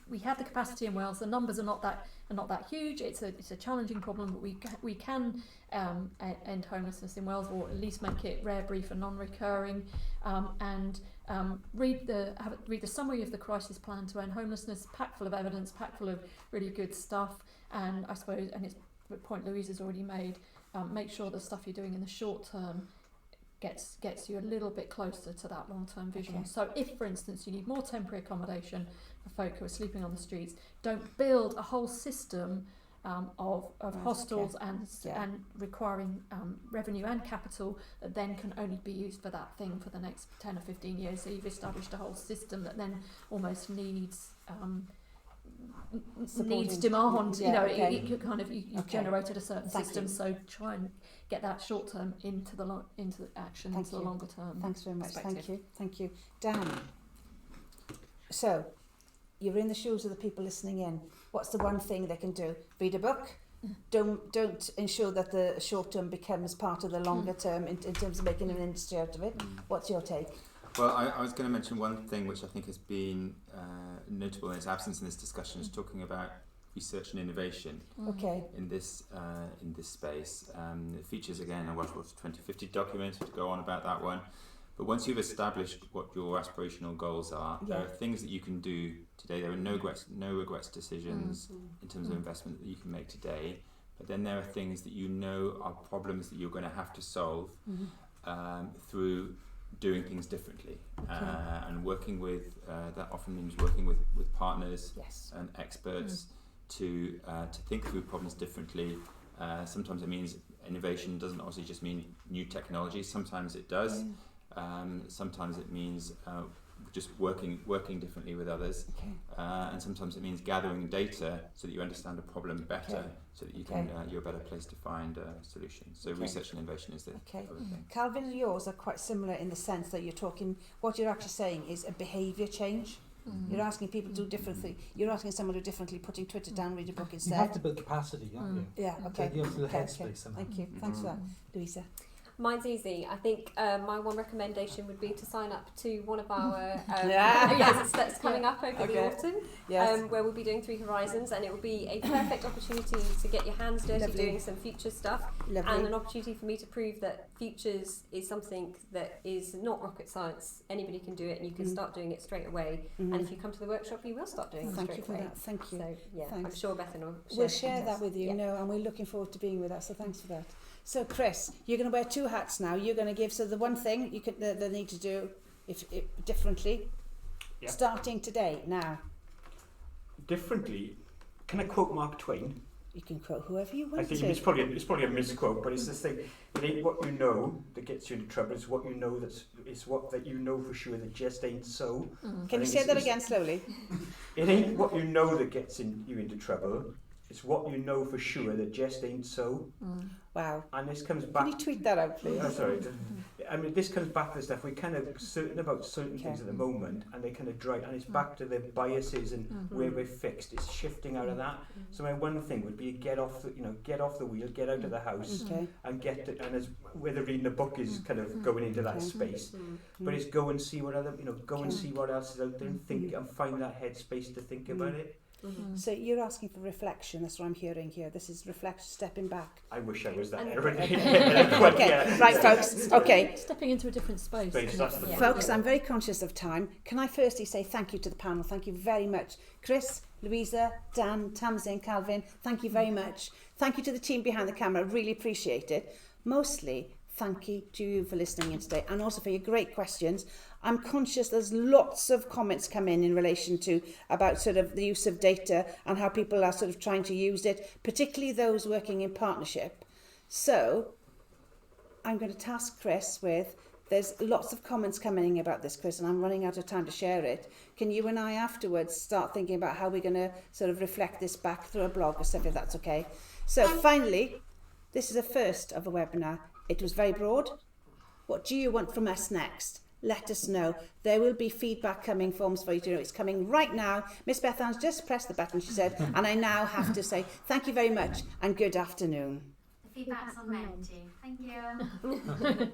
we have the capacity in Wales. The numbers are not that huge. It's a challenging problem, but we can end homelessness in Wales, or at least make it rare, brief, and non-recurring. And read the summary of the crisis plan to end homelessness, packed full of evidence, packed full of really good stuff. And I suppose, and it's the point Louisa's already made, make sure the stuff you're doing in the short term gets you a little bit closer to that long-term vision. So if, for instance, you need more temporary accommodation for folk who are sleeping on the streets, don't build a whole system of hostels and requiring revenue and capital that then can only be used for that thing for the next 10 or 15 years. So you've established a whole system that then almost needs demand. It kind of you've generated a certain system. So try and get that short term into the action into the longer term. Thanks very much. Thank you, Dan. So you're in the shoes of the people listening in. What's the one thing they can do? Read a book. Don't ensure that the short term becomes part of the longer term in terms of making an industry out of it. What's your take? Well, I was going to mention one thing which I think has been notable in its absence in this discussion, is talking about research and innovation in this space. It features again a Washington 2050 document to go on about that one. But once you've established what your aspirational goals are, there are things that you can do today. There are no regrets decisions in terms of investment that you can make today. But then there are things that you know are problems that you're going to have to solve through doing things differently, and working with that often means working with partners and experts to think through problems differently. Sometimes it means innovation doesn't obviously just mean new technology. Sometimes it does. Sometimes it means just working differently with others, and sometimes it means gathering data so that you understand a problem better, so that you can you're a better place to find solutions. So research and innovation is the other thing. Calvin and yours are quite similar in the sense that what you're actually saying is a behaviour change. You're asking people to do different things. You're asking someone to do differently, putting Twitter down, read a book instead. You have to build capacity, don't you? Yeah, okay. You have to do the headspace somehow. Thank you. Thanks for that, Louisa. Mine's easy. I think my one recommendation would be to sign up to one of our Yes. that's coming up over the autumn, Yes. where we'll be doing 3 Horizons, and it will be a perfect opportunity to get your hands dirty Lovely. doing some future stuff, Lovely. and an opportunity for me to prove that futures is something that is not rocket science. Anybody can do it, and you can start doing it straight away. And if you come to the workshop, you will start doing it Thank you straight for away. that. Thank you. So yeah, Thanks. I'm sure Bethan will We'll share that details. with you, and we're looking forward to being with us, so thanks for that. So Chris, you're going to wear 2 hats now. You're going to give, so the one thing you could they need to do if differently, starting today, now. Differently, can I quote Mark Twain? You can quote whoever you want I think to. it's probably a misquote, but it's this thing: it ain't what you know that gets you into trouble; it's what you know it's what that you know for sure that just ain't so. Can you say that again slowly? It ain't what you know that gets you into trouble; it's what you know for sure that just ain't so. Wow. And this comes back. Can you tweet that out, please? Oh, sorry. I mean, this comes back to the stuff we're kind of certain about certain things at the moment, and they kind of drag, and it's back to the biases and where we're fixed. It's shifting out of that. So my one thing would be get off the wheel, get out of the house, and as whether reading a book is kind of going into that space, but it's go and see what other and see what else is out there and think and find that headspace to think about it. So you're asking for reflection. That's what I'm hearing here. This is reflection, stepping back. I wish I was that. Okay, right, folks. Okay, stepping into a different space. Folks, I'm very conscious of time. Can I firstly say thank you to the panel? Thank you very much, Chris, Louisa, Dan, Tamsin, Calvin. Thank you very much. Thank you to the team behind the camera. Really appreciate it. Mostly, thank you to you for listening in today, and also for your great questions. I'm conscious there's lots of comments come in relation to about sort of the use of data and how people are sort of trying to use it, particularly those working in partnership. So I'm going to task Chris with, there's lots of comments coming in about this, Chris, and I'm running out of time to share it. Can you and I afterwards start thinking about how we're going to sort of reflect this back through a blog or stuff, if that's okay? So finally, this is a first of a webinar. It was very broad. What do you want from us next? Let us know. There will be feedback coming, forms for you to know. It's coming right now. Miss Bethan's just pressed the button, she said, and I now have to say thank you very much and good afternoon. The feedback's on Monday. Thank you.